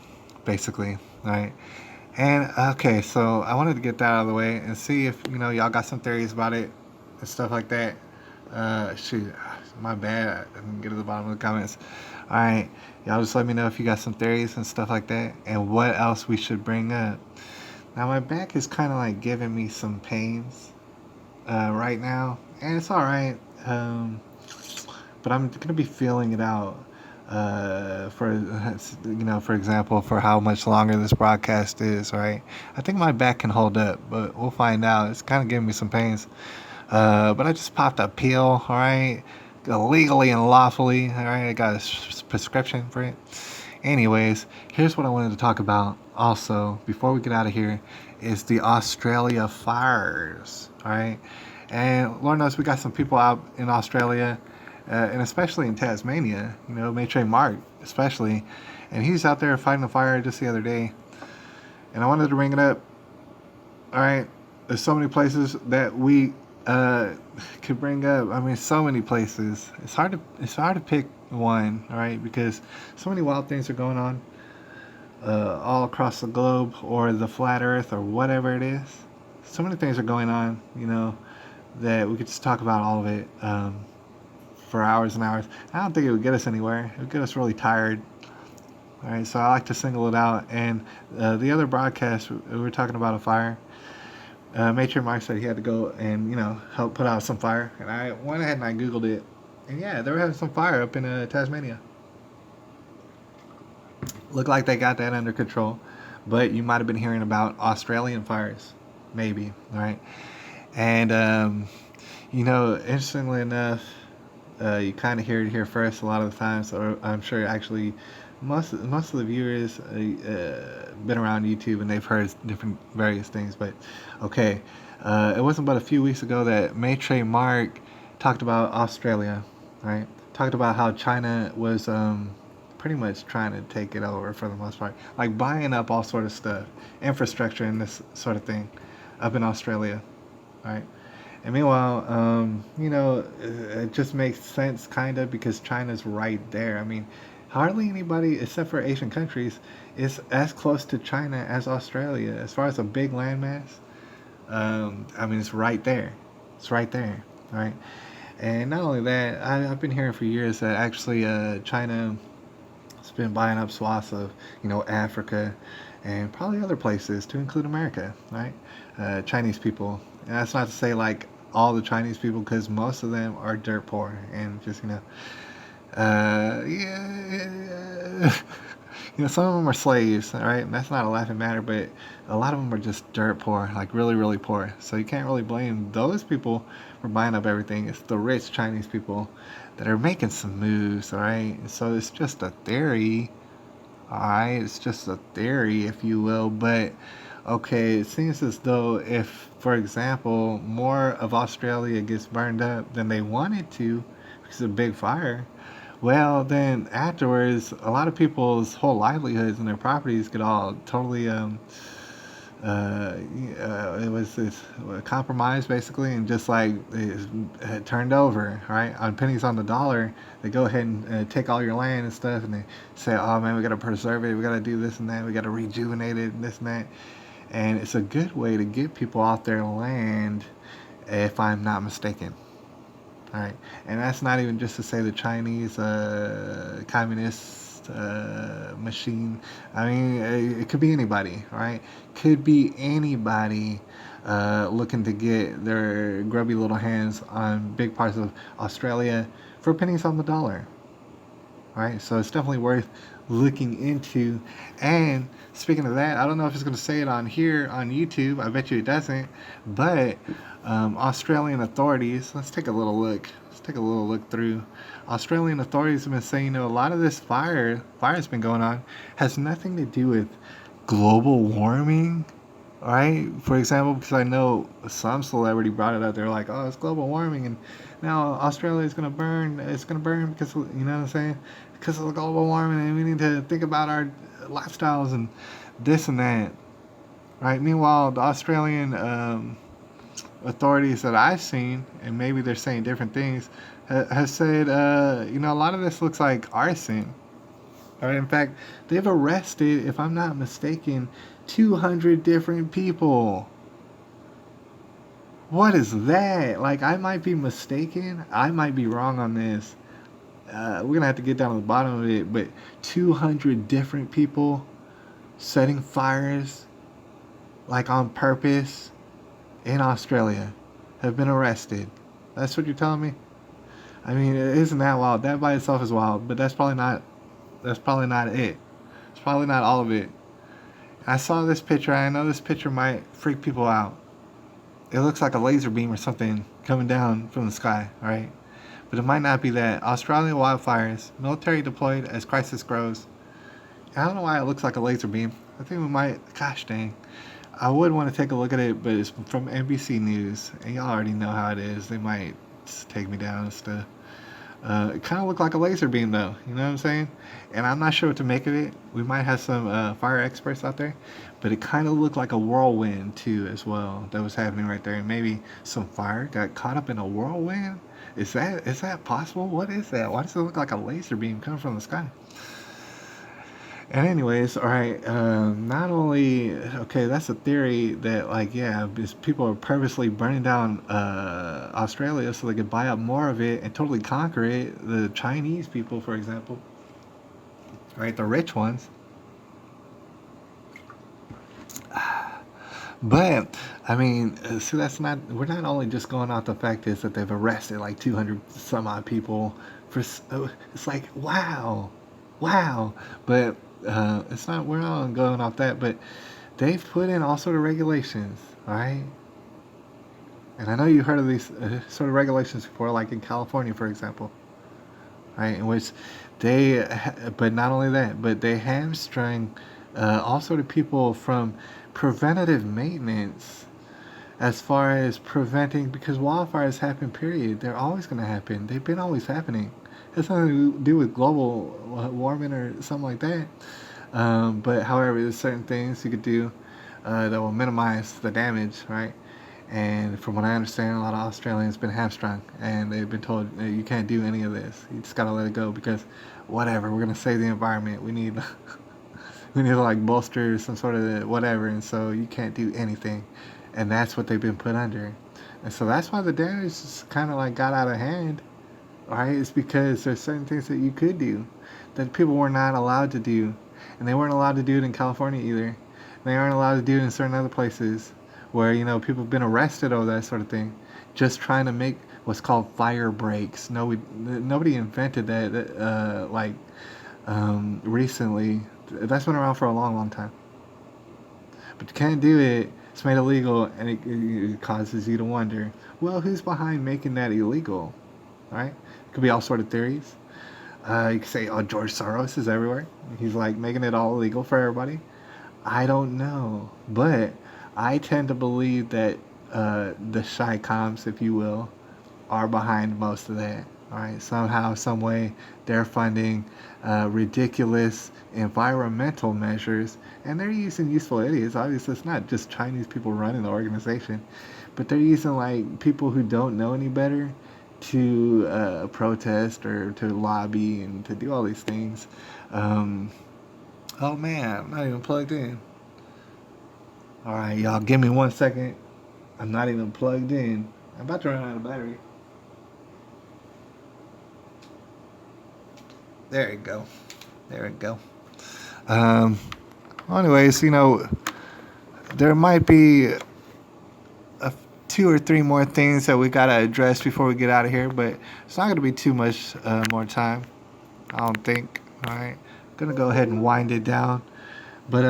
Speaker 1: basically, right? And, okay, so I wanted to get that out of the way and see if, y'all got some theories about it and stuff like that. Shoot, my bad. I didn't get to the bottom of the comments. All right, y'all just let me know if you got some theories and stuff like that, and what else we should bring up. Now, my back is kind of like giving me some pains right now, and it's all right. But I'm gonna be feeling it out for example, for how much longer this broadcast is. Right? I think my back can hold up, but we'll find out. It's kind of giving me some pains. But I just popped a pill. All right, legally and lawfully. All right, I got a prescription for it. Anyways, here's what I wanted to talk about also before we get out of here is the Australia fires. All right, and Lord knows we got some people out in Australia, and especially in Tasmania. Maitre Mark especially, and he's out there fighting the fire just the other day. And I wanted to bring it up. All right, there's so many places that we could bring up. I mean, so many places. It's hard to pick one, all right, because so many wild things are going on all across the globe, or the flat earth, or whatever it is. So many things are going on, that we could just talk about all of it for hours and hours. I don't think it would get us anywhere. It would get us really tired. All right, so I like to single it out. And the other broadcast, we were talking about a fire, Matron Mark said he had to go and help put out some fire, and I went ahead and I googled it, and yeah, they were having some fire up in Tasmania. Looked like they got that under control, but you might have been hearing about Australian fires, maybe, right? And interestingly enough, you kind of hear it here first a lot of the times, or I'm sure actually most of the viewers been around YouTube and they've heard different various things. But okay, it wasn't but a few weeks ago that Maitre Mark talked about Australia, right? Talked about how China was pretty much trying to take it over for the most part, like buying up all sort of stuff, infrastructure and this sort of thing, up in Australia, right? And meanwhile, it just makes sense kind of because China's right there. I mean, hardly anybody except for Asian countries is as close to China as Australia as far as a big landmass. I mean, it's right there. It's right there, right? And not only that, I've been hearing for years that actually China has been buying up swaths of, Africa and probably other places to include America, right? Chinese people. And that's not to say like all the Chinese people, because most of them are dirt poor and just yeah, some of them are slaves, all right? And that's not a laughing matter, but a lot of them are just dirt poor, like really, really poor. So you can't really blame those people for buying up everything. It's the rich Chinese people that are making some moves, all right? So it's just a theory, all right? It's just a theory, if you will, but okay, it seems as though if, for example, more of Australia gets burned up than they wanted to because of a big fire, well, then afterwards, a lot of people's whole livelihoods and their properties get all totally it was this compromise basically, and just like it turned over, right? On pennies on the dollar, they go ahead and take all your land and stuff, and they say, "Oh man, we got to preserve it. We got to do this and that. We got to rejuvenate it and this and that." And it's a good way to get people off their land, if I'm not mistaken. All right, and that's not even just to say the Chinese communist machine. I mean, it could be anybody, right? Could be anybody looking to get their grubby little hands on big parts of Australia for pennies on the dollar, right? So it's definitely worth looking into. And speaking of that, I don't know if it's going to say it on here on YouTube. I bet you it doesn't. But Australian authorities, let's take a little look. Let's take a little look through. Australian authorities have been saying, a lot of this fire's been going on, has nothing to do with global warming. Right? For example, because I know some celebrity brought it up. They're like, "Oh, it's global warming, and now Australia is gonna burn. It's gonna burn because you know what I'm saying? Because of the global warming, and we need to think about our lifestyles and this and that." Right? Meanwhile, the Australian authorities that I've seen, and maybe they're saying different things, has said, a lot of this looks like arson. Right? In fact, they've arrested, if I'm not mistaken, 200 different people. What is that? Like, I might be mistaken. I might be wrong on this. We're going to have to get down to the bottom of it. But 200 different people setting fires, like on purpose, in Australia have been arrested. That's what you're telling me? I mean, isn't that wild? That by itself is wild. But that's probably not it. It's probably not all of it. I saw this picture. I know this picture might freak people out. It looks like a laser beam or something coming down from the sky, right? But it might not be that. Australian wildfires, military deployed as crisis grows. I don't know why it looks like a laser beam. I think we might, gosh dang. I would want to take a look at it, but it's from NBC News, and y'all already know how it is. They might just take me down and stuff. It kind of looked like a laser beam, though. You know what I'm saying? And I'm not sure what to make of it. We might have some fire experts out there, but it kind of looked like a whirlwind too, as well. That was happening right there, and maybe some fire got caught up in a whirlwind. Is that possible? What is that? Why does it look like a laser beam coming from the sky? And anyways, all right. Not only okay, that's a theory that like people are purposely burning down Australia so they could buy up more of it and totally conquer it. The Chinese people, for example, right, the rich ones. But I mean, see, that's not. We're not only just going off the fact is that they've arrested like 200 some odd people for. It's like wow, wow. But it's not. We're not going off that. But they've put in all sort of regulations. All right. And I know you heard of these sort of regulations before, like in California, for example, right? In which they, but not only that, but they hamstring all sort of people from preventative maintenance as far as preventing, because wildfires happen, period. They're always going to happen. They've been always happening. It has nothing to do with global warming or something like that. But however, there's certain things you could do that will minimize the damage, right? And from what I understand, a lot of Australians been hamstrung, and they've been told you can't do any of this. You just gotta let it go because, whatever, we're gonna save the environment. We need, we need to like bolster some sort of whatever, and so you can't do anything, and that's what they've been put under, and so that's why the damage just kind of like got out of hand. Right? It's because there's certain things that you could do that people were not allowed to do, and they weren't allowed to do it in California either. They aren't allowed to do it in certain other places where people have been arrested over that sort of thing, just trying to make what's called fire breaks. No, nobody invented that. Recently, that's been around for a long, long time. But you can't do it. It's made illegal, and it causes you to wonder, well, who's behind making that illegal? Right? It could be all sort of theories. You could say, oh, George Soros is everywhere. He's like making it all illegal for everybody. I don't know, but I tend to believe that the shy comps, if you will, are behind most of that. All right, somehow, some way, they're funding ridiculous environmental measures, and they're using useful idiots. Obviously, it's not just Chinese people running the organization, but they're using like people who don't know any better to protest or to lobby and to do all these things. Oh man, I'm not even plugged in. All right, y'all, give me 1 second. I'm not even plugged in. I'm about to run out of battery. There we go. There we go. Um, anyways, there might be two or three more things that we gotta address before we get out of here, but it's not gonna be too much more time. I don't think. All right, gonna go ahead and wind it down. But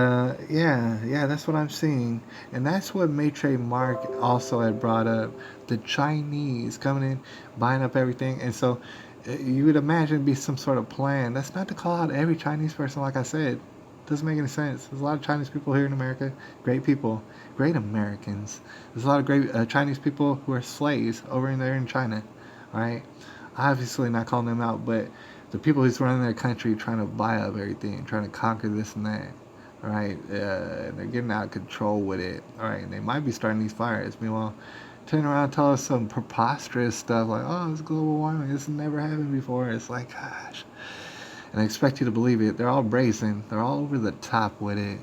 Speaker 1: yeah, that's what I'm seeing, and that's what Maitre Mark also had brought up: the Chinese coming in, buying up everything, and so you would imagine it'd be some sort of plan. That's not to call out every Chinese person, like I said. Doesn't make any sense. There's a lot of Chinese people here in America, great people, great Americans. There's a lot of great Chinese people who are slaves over in there in China, all right? Obviously not calling them out, but the people who's running their country trying to buy up everything, trying to conquer this and that. All right, they're getting out of control with it. All right, and they might be starting these fires. Meanwhile, turn around and tell us some preposterous stuff like, "Oh, it's global warming. This has never happened before." It's like, gosh, and I expect you to believe it. They're all brazen. They're all over the top with it.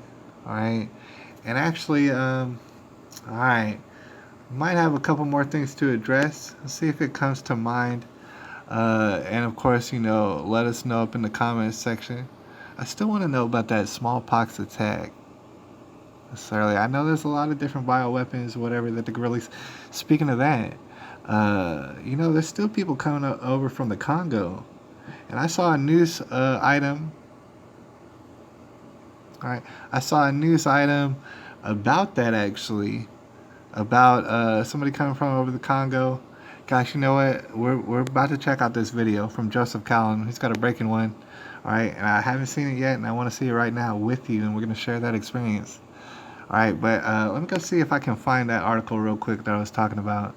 Speaker 1: All right, and actually, all right, might have a couple more things to address. Let's see if it comes to mind. And of course, let us know up in the comments section. I still want to know about that smallpox attack. Necessarily, I know there's a lot of different bioweapons, whatever that the could release. Speaking of that, there's still people coming over from the Congo, and I saw a news item. All right, I saw a news item about that actually, about somebody coming from over the Congo. Gosh, you know what? We're about to check out this video from Joseph Callan. He's got a breaking one. All right, and I haven't seen it yet, and I want to see it right now with you, and we're going to share that experience. All right, but let me go see if I can find that article real quick that I was talking about,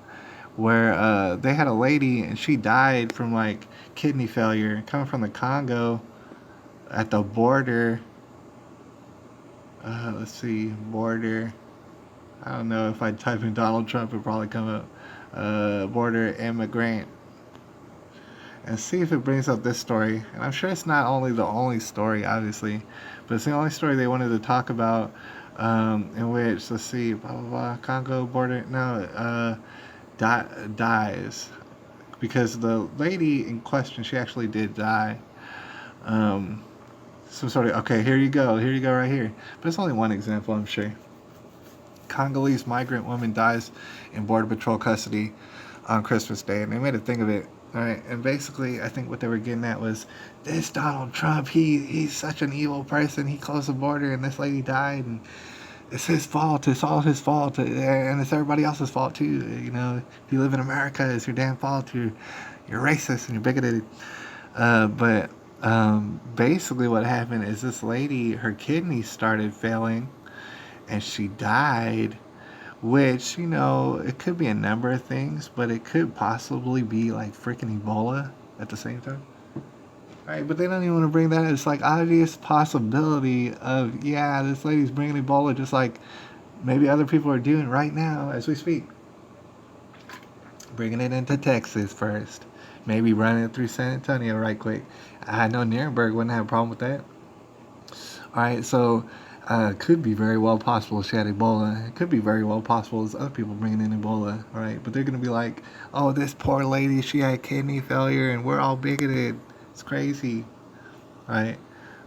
Speaker 1: where they had a lady, and she died from, like, kidney failure coming from the Congo at the border. Let's see, border. I don't know, if I type in Donald Trump, it'll probably come up. Border immigrant. And see if it brings up this story. And I'm sure it's not only the only story, obviously, but it's the only story they wanted to talk about, in which, let's see, blah, blah, blah, Congo border, no, dies. Because the lady in question, she actually did die. Some sort of, okay, here you go right here. But it's only one example, I'm sure. Congolese migrant woman dies in Border Patrol custody on Christmas Day, and they made a thing of it. All right, and basically, I think what they were getting at was this Donald Trump. He's such an evil person. He closed the border, and this lady died, and it's his fault. It's all his fault, and it's everybody else's fault too. You know, if you live in America, it's your damn fault. You're racist and you're bigoted. But basically, what happened is this lady, her kidneys started failing, and she died. Which, you know, it could be a number of things, but it could possibly be like freaking Ebola at the same time. Right, but they don't even want to bring that in. It's like obvious possibility of, yeah, this lady's bringing Ebola just like maybe other people are doing right now as we speak. Bringing it into Texas first. Maybe running it through San Antonio right quick. I know Nuremberg wouldn't have a problem with that. Alright, so could be very well possible she had Ebola. It could be very well possible there's other people bringing in Ebola. Alright, but they're going to be like, oh, this poor lady, she had kidney failure and we're all bigoted. It's crazy. Alright,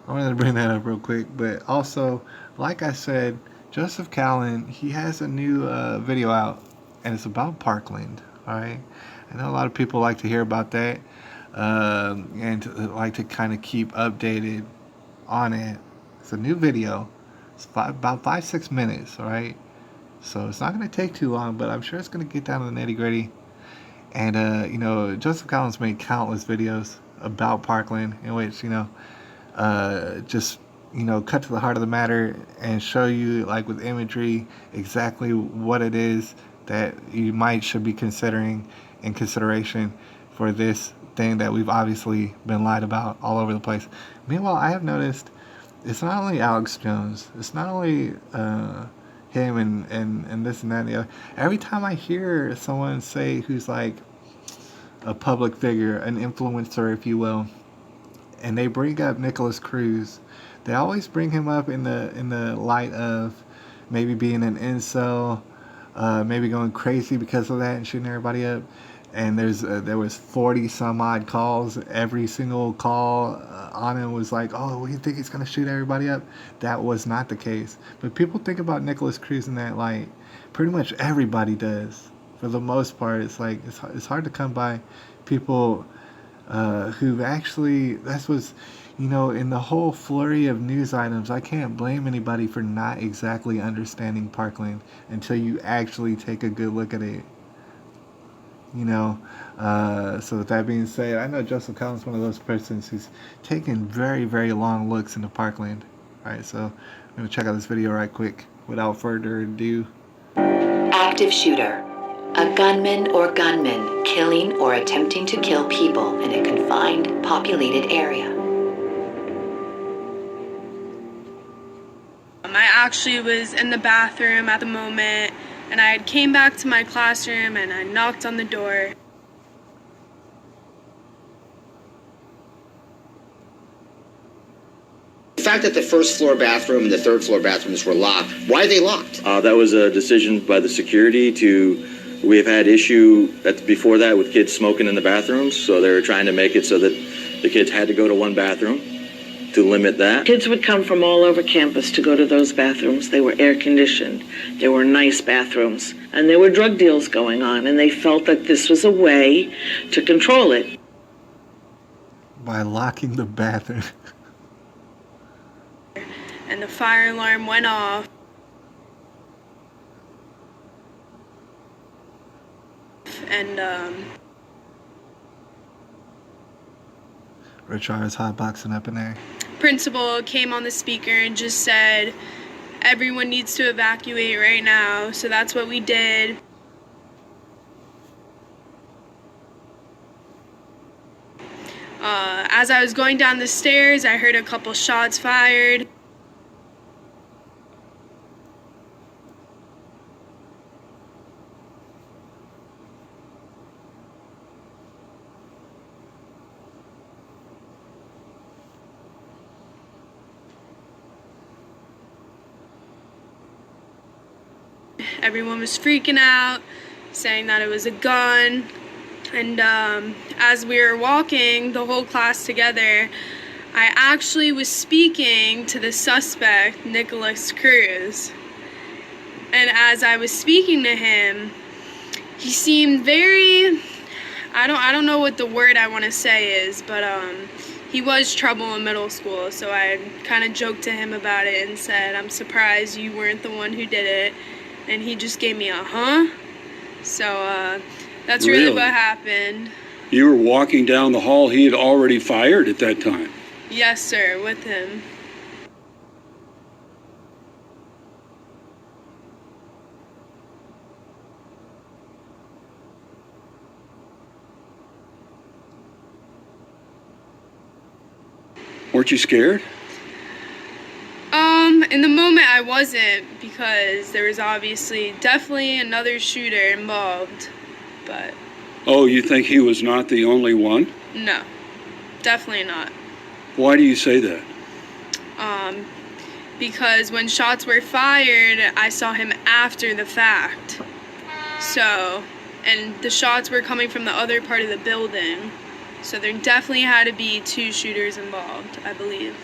Speaker 1: I wanted to bring that up real quick. But also, like I said, Joseph Callan, he has a new video out, and it's about Parkland. Alright, I know a lot of people like to hear about that, and like to kind of keep updated on it. It's a new video. It's about 5-6 minutes. Alright, so it's not going to take too long, but I'm sure it's going to get down to the nitty gritty. And you know, Joseph Callan's made countless videos about Parkland in which, you know, just, you know, cut to the heart of the matter and show you, like, with imagery exactly what it is that you should be considering in consideration for this thing that we've obviously been lied about all over the place. Meanwhile, I have noticed it's not only Alex Jones, it's not only him and this and that and the other. Every time I hear someone say who's like a public figure, an influencer, if you will, and they bring up Nicholas Cruz, they always bring him up in the light of maybe being an incel, maybe going crazy because of that and shooting everybody up. And there was 40 some odd calls. Every single call on him was like, oh, what do you think he's gonna shoot everybody up? That was not the case. But people think about Nicholas Cruz in that light. Pretty much everybody does. For the most part, it's like it's hard to come by people who actually, that's what's, you know, in the whole flurry of news items, I can't blame anybody for not exactly understanding Parkland until you actually take a good look at it. You know, so with that being said, I know Joseph Callan's one of those persons who's taken very, very long looks into Parkland. Alright, so I'm going to check out this video right quick without further ado.
Speaker 4: Active shooter. A gunman or gunmen killing or attempting to kill people in a confined, populated area.
Speaker 5: I actually was in the bathroom at the moment, and I came back to my classroom and I knocked on the door.
Speaker 6: The fact that the first floor bathroom and the third floor bathrooms were locked, why are they locked?
Speaker 7: That was a decision by the security we have had issue before that with kids smoking in the bathrooms, so they were trying to make it so that the kids had to go to one bathroom to limit that.
Speaker 8: Kids would come from all over campus to go to those bathrooms. They were air conditioned. They were nice bathrooms. And there were drug deals going on, and they felt that this was a way to control it.
Speaker 1: By locking the bathroom.
Speaker 5: And the fire alarm went off. And
Speaker 1: Richard's hotboxing up in there.
Speaker 5: principal came on the speaker and just said, everyone needs to evacuate right now. So that's what we did. As I was going down the stairs, I heard a couple shots fired. Everyone was freaking out, saying that it was a gun. And as we were walking, the whole class together, I actually was speaking to the suspect, Nicholas Cruz. And as I was speaking to him, he seemed very, I don't know what the word I want to say is, but he was trouble in middle school. So I kind of joked to him about it and said, I'm surprised you weren't the one who did it. And he just gave me a huh. So that's really what happened.
Speaker 9: You were walking down the hall. He had already fired at that time.
Speaker 5: Yes, sir, with him.
Speaker 9: Weren't you scared?
Speaker 5: In the moment I wasn't, because there was obviously definitely another shooter involved, but...
Speaker 9: Oh, you think he was not the only one?
Speaker 5: No, definitely not.
Speaker 9: Why do you say that?
Speaker 5: Because when shots were fired, I saw him after the fact. So, and the shots were coming from the other part of the building. So there definitely had to be 2 shooters involved, I believe.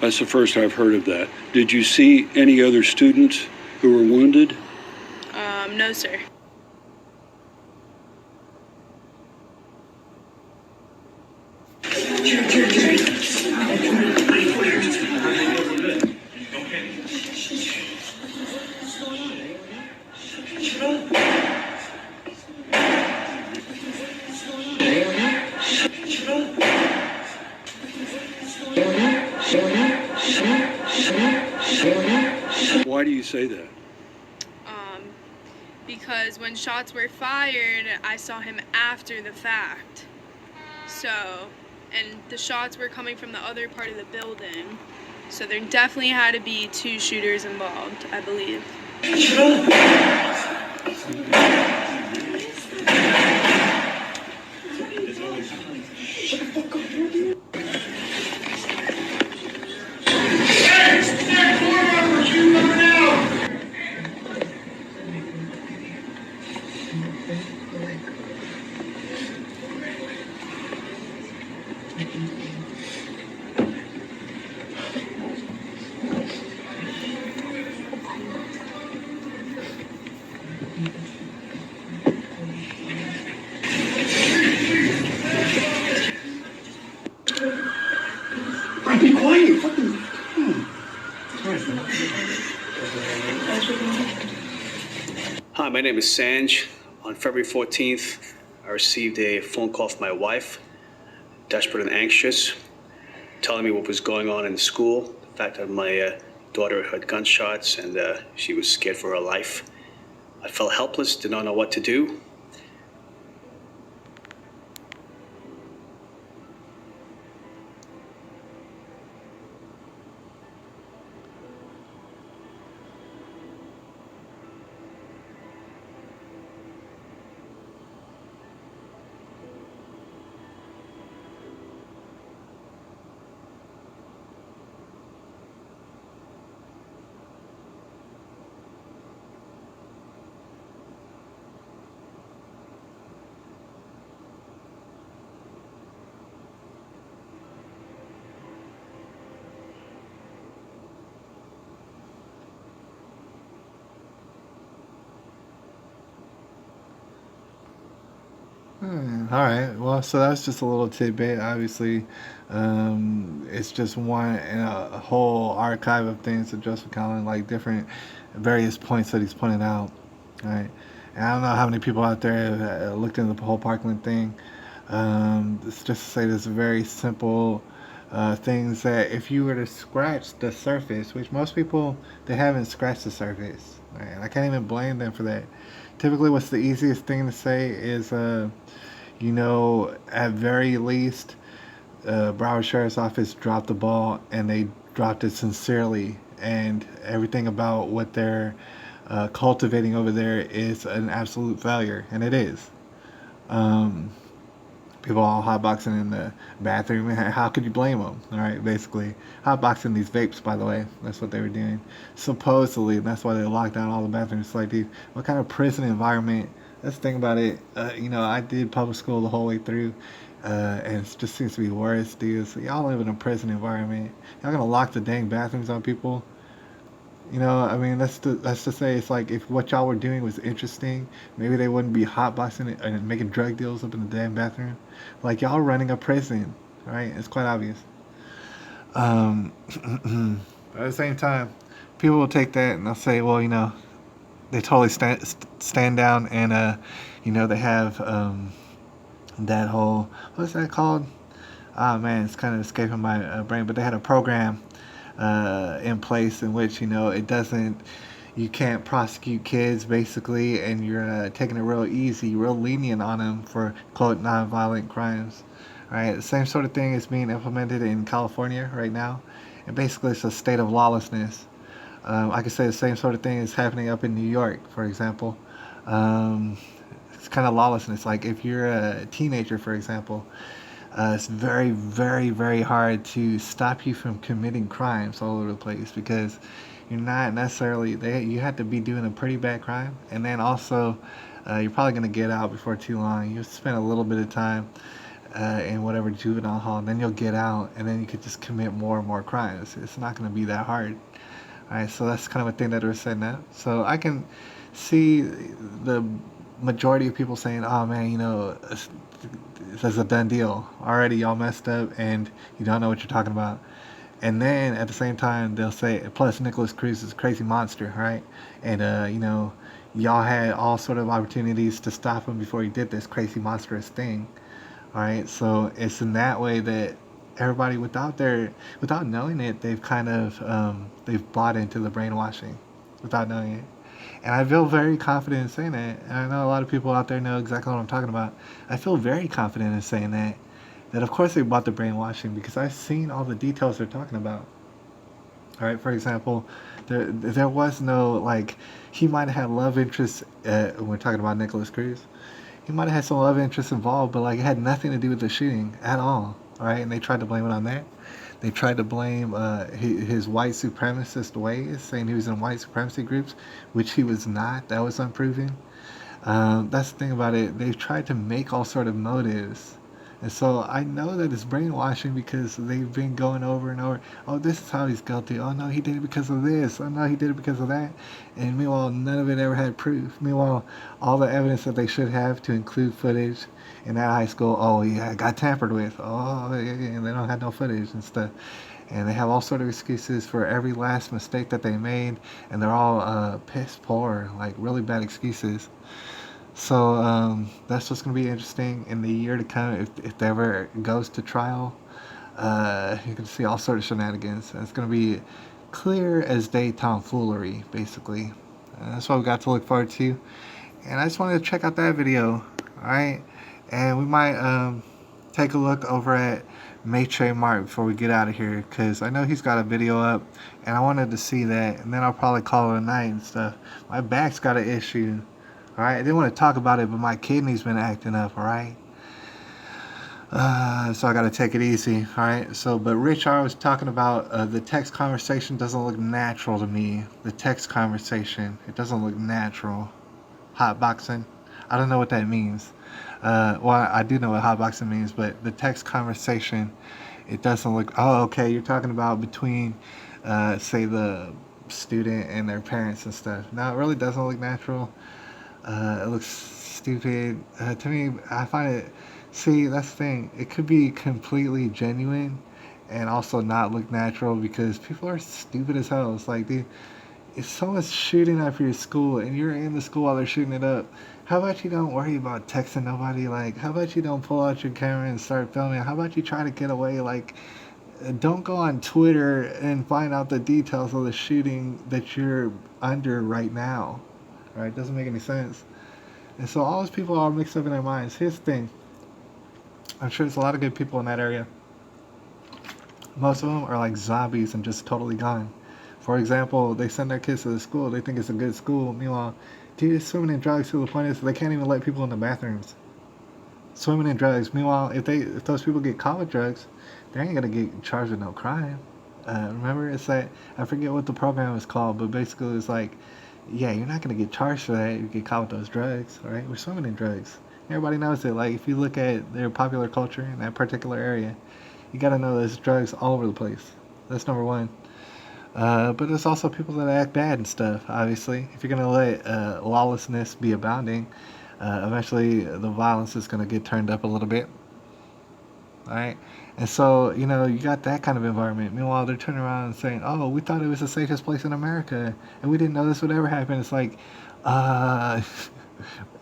Speaker 9: That's the first I've heard of that. Did you see any other students who were wounded?
Speaker 5: No, sir.
Speaker 9: Why do you say that?
Speaker 5: Because when shots were fired, I saw him after the fact. So, and the shots were coming from the other part of the building. So there definitely had to be 2 shooters involved, I believe.
Speaker 2: Be quiet.
Speaker 3: Hi, my name is Sanj. On February 14th, I received a phone call from my wife, desperate and anxious, telling me what was going on in the school, the fact that my daughter had gunshots and she was scared for her life. I felt helpless, did not know what to do.
Speaker 1: All right. Well, so that's just a little tidbit. Obviously, it's just one in a whole archive of things that Joseph Collin, like different various points that he's pointed out. All right. And I don't know how many people out there have looked into the whole Parkland thing. It's just to say this very simple things that if you were to scratch the surface, which most people, they haven't scratched the surface. Right? And I can't even blame them for that. Typically, what's the easiest thing to say is, at very least, Broward Sheriff's Office dropped the ball, and they dropped it sincerely. And everything about what they're cultivating over there is an absolute failure, and it is. People all hotboxing in the bathroom. How could you blame them? All right, basically. Hotboxing these vapes, by the way. That's what they were doing. Supposedly, and that's why they locked down all the bathrooms. Like, dude, what kind of prison environment? Let's think about it. I did public school the whole way through, and it just seems to be worse, dude. So y'all live in a prison environment. Y'all gonna lock the dang bathrooms on people? You know, I mean, that's to say, it's like if what y'all were doing was interesting, maybe they wouldn't be hotboxing it and making drug deals up in the damn bathroom. Like y'all running a prison, right? It's quite obvious. Um, but at the same time, people will take that and they'll say, well, you know, they totally stand down and you know, they have that whole, what's that called? Oh man, it's kind of escaping my brain, but they had a program in place in which, you know, it doesn't, you can't prosecute kids basically, and you're taking it real easy, real lenient on them for quote non-violent crimes. Right, the same sort of thing is being implemented in California right now, and basically it's a state of lawlessness. I could say the same sort of thing is happening up in New York, for example. Um, it's kind of lawlessness. Like if you're a teenager, for example, it's very, very, very hard to stop you from committing crimes all over the place because you're not necessarily they. You have to be doing a pretty bad crime, and then also you're probably gonna get out before too long. You spend a little bit of time in whatever juvenile hall, and then you'll get out, and then you could just commit more and more crimes. It's not gonna be that hard. All right, so that's kind of a thing that we're setting up. So I can see the majority of people saying, "Oh man, you know, this is a done deal. Already y'all messed up, and you don't know what you're talking about." And then at the same time, they'll say, "Plus Nicholas Cruz is a crazy monster, right? And you know, y'all had all sort of opportunities to stop him before he did this crazy monstrous thing." All right, so it's in that way that everybody without knowing it, they've kind of they've bought into the brainwashing without knowing it. And I feel very confident in saying that. And I know a lot of people out there know exactly what I'm talking about. I feel very confident in saying that of course they bought the brainwashing because I've seen all the details they're talking about. All right, for example, there was no like he might have had love interest. When we're talking about Nicholas Cruz, he might have had some love interest involved, but like it had nothing to do with the shooting at all. All right, and they tried to blame it on that. They tried to blame his white supremacist ways, saying he was in white supremacy groups, which he was not. That was unproven. That's the thing about it. They've tried to make all sort of motives. And so I know that it's brainwashing because they've been going over and over. Oh, this is how he's guilty. Oh, no, he did it because of this. Oh, no, he did it because of that. And meanwhile, none of it ever had proof. Meanwhile, all the evidence that they should have to include footage in that high school, oh, yeah, it got tampered with. Oh, yeah, and they don't have no footage and stuff. And they have all sort of excuses for every last mistake that they made. And they're all piss poor, like really bad excuses. So that's what's going to be interesting in the year to come. If it ever goes to trial, you can see all sorts of shenanigans. And it's going to be clear as day tomfoolery, basically. That's what we got to look forward to. And I just wanted to check out that video, all right? And we might take a look over at Maitre Mark before we get out of here, because I know he's got a video up, and I wanted to see that. And then I'll probably call it a night and stuff. My back's got an issue. Alright, I didn't want to talk about it, but my kidney's been acting up, alright? So I gotta take it easy, alright? So, but Richard was talking about the text conversation doesn't look natural to me. The text conversation, it doesn't look natural. Hotboxing, I don't know what that means. Well, I do know what hotboxing means, but the text conversation, it doesn't look, oh, okay, you're talking about between, say, the student and their parents and stuff. No, it really doesn't look natural. It looks stupid. To me, I find it, see, that's the thing. It could be completely genuine and also not look natural because people are stupid as hell. It's like, dude, if someone's shooting up your school and you're in the school while they're shooting it up, how about you don't worry about texting nobody? Like, how about you don't pull out your camera and start filming? How about you try to get away? Like, don't go on Twitter and find out the details of the shooting that you're under right now. Right? It doesn't make any sense. And so all those people are mixed up in their minds. Here's the thing. I'm sure there's a lot of good people in that area. Most of them are like zombies and just totally gone. For example, they send their kids to the school. They think it's a good school. Meanwhile, dude, it's swimming in drugs to the point is they can't even let people in the bathrooms. Swimming in drugs. Meanwhile, if those people get caught with drugs, they ain't gonna get charged with no crime. Remember, it's that, I forget what the program is called, but basically it's like, yeah, you're not going to get charged for that if you get caught with those drugs, all right? We're swimming in drugs. Everybody knows it. Like, if you look at their popular culture in that particular area, you got to know there's drugs all over the place. That's number one. But there's also people that act bad and stuff. Obviously, if you're gonna let lawlessness be abounding, eventually the violence is gonna get turned up a little bit. All right, and so you got that kind of environment. Meanwhile, they're turning around and saying, "Oh, we thought it was the safest place in America, and we didn't know this would ever happen." It's like, uh,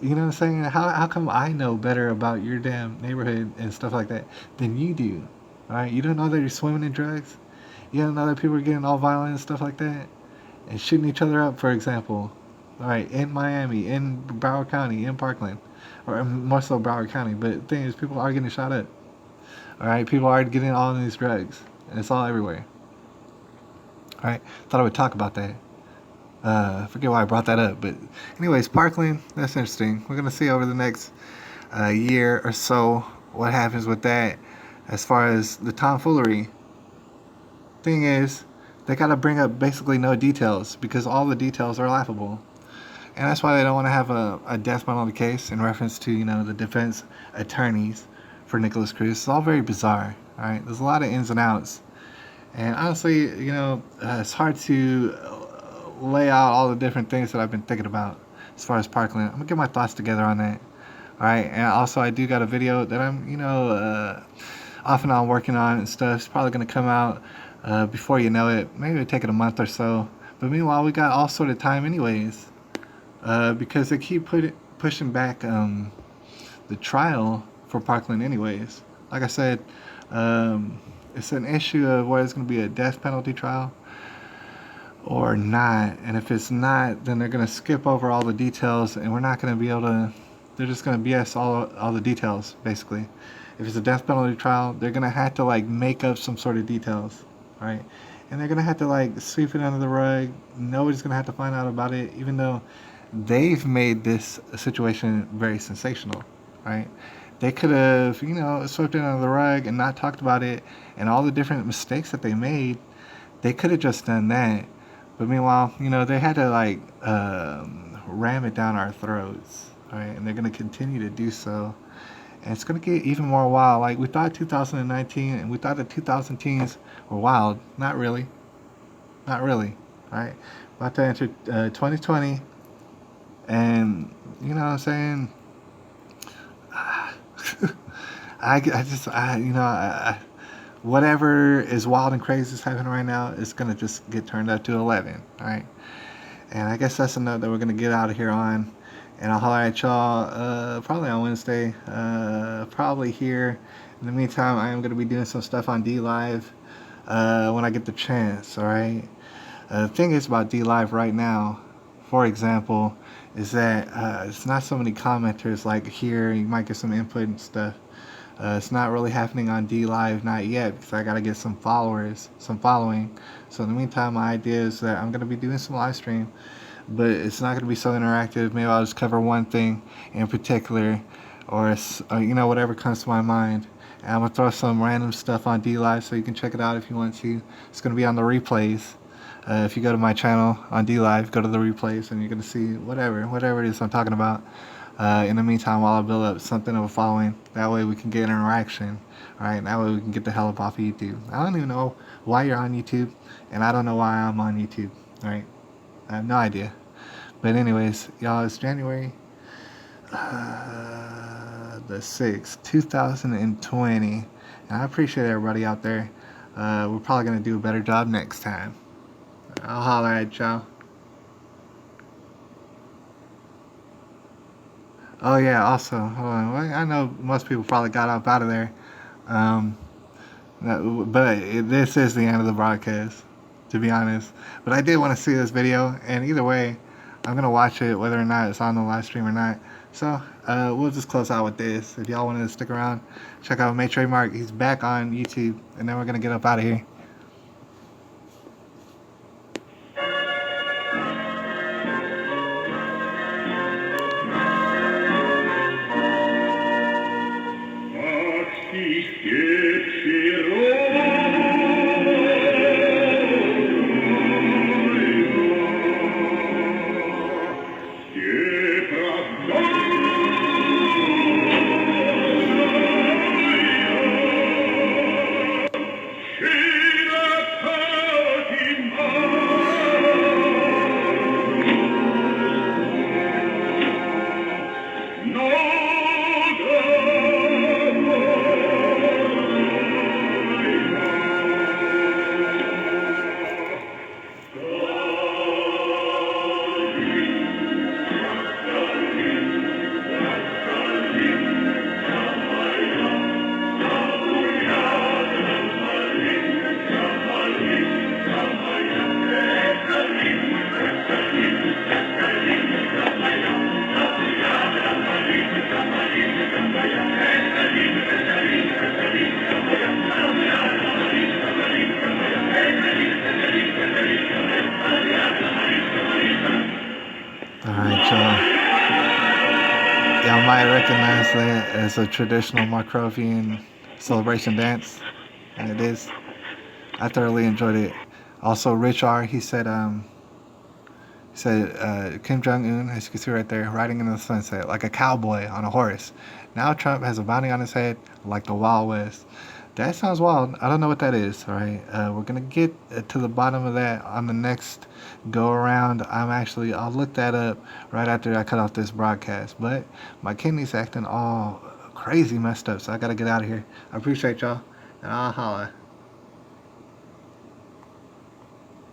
Speaker 1: you know what I'm saying? How come I know better about your damn neighborhood and stuff like that than you do? All right, you don't know that you're swimming in drugs. You don't know that people are getting all violent and stuff like that and shooting each other up, for example. All right, in Miami, in Broward County, in Parkland, or more so Broward County. But the thing is, people are getting shot up. All right, people are getting all of these drugs, and it's all everywhere. All right, thought I would talk about that. I forget why I brought that up, but anyways, Parkland. That's interesting. We're gonna see over the next year or so what happens with that, as far as the tomfoolery. Thing is, they gotta bring up basically no details because all the details are laughable, and that's why they don't want to have a death penalty case in reference to the defense attorneys for Nicholas Cruz. It's all very bizarre. All right, there's a lot of ins and outs, and honestly, it's hard to lay out all the different things that I've been thinking about as far as Parkland. I'm gonna get my thoughts together on that. All right, and also I do got a video that I'm off and on working on and stuff. It's probably gonna come out before you know it. Maybe it'll take it a month or so. But meanwhile, we got all sort of time anyways, because they keep pushing back the trial for Parkland anyways. Like I said, it's an issue of whether it's going to be a death penalty trial or not. And if it's not, then they're going to skip over all the details, and we're not going to be able to. They're just going to BS all the details basically. If it's a death penalty trial, they're going to have to make up some sort of details, right? And they're going to have to sweep it under the rug. Nobody's going to have to find out about it, even though they've made this situation very sensational, right? They could have, swept it under the rug and not talked about it and all the different mistakes that they made. They could have just done that. But meanwhile, they had to ram it down our throats, right? And they're going to continue to do so. And it's going to get even more wild. We thought 2019 and we thought the 2000 teens were wild. Not really. Not really. All right. About to enter 2020. And, you know what I'm saying? Whatever is wild and crazy is happening right now is going to just get turned up to 11. All right. And I guess that's a note that we're going to get out of here on. And I'll holler at y'all probably on Wednesday. Probably here. In the meantime, I am going to be doing some stuff on DLive when I get the chance. All right. The thing is about DLive right now, for example, is that it's not so many commenters like here. You might get some input and stuff. It's not really happening on DLive, not yet, because I got to get some followers, some following. So in the meantime, my idea is that I'm going to be doing some live stream, but it's not going to be so interactive. Maybe I'll just cover one thing in particular, or whatever comes to my mind. And I'm going to throw some random stuff on DLive so you can check it out if you want to. It's going to be on the replays. If you go to my channel on DLive, go to the replays, and you're going to see whatever it is I'm talking about. In the meantime, while I build up something of a following, that way we can get interaction. All right, that way we can get the hell up off of YouTube. I don't even know why you're on YouTube, and I don't know why I'm on YouTube. All right, I have no idea. But anyways, y'all, it's January the 6th, 2020, and I appreciate everybody out there. We're probably gonna do a better job next time. I'll holler at y'all. Oh yeah, also, hold on. I know most people probably got up out of there. This is the end of the broadcast, to be honest. But I did want to see this video, and either way, I'm going to watch it whether or not it's on the live stream or not. So, we'll just close out with this. If y'all wanted to stick around, check out May Trademark. He's back on YouTube, and then we're going to get up out of here.
Speaker 10: Schöner Tag in
Speaker 1: might recognize that as a traditional Markrovian celebration dance, and it is. I thoroughly enjoyed it. Also, Rich R, he said Kim Jong-un, as you can see right there, riding in the sunset like a cowboy on a horse. Now Trump has a bounty on his head like the Wild West. That sounds wild. I don't know what that is, all right? We're going to get to the bottom of that on the next go around. I'll look that up right after I cut off this broadcast. But my kidney's acting all crazy messed up, so I got to get out of here. I appreciate y'all, and I'll holla.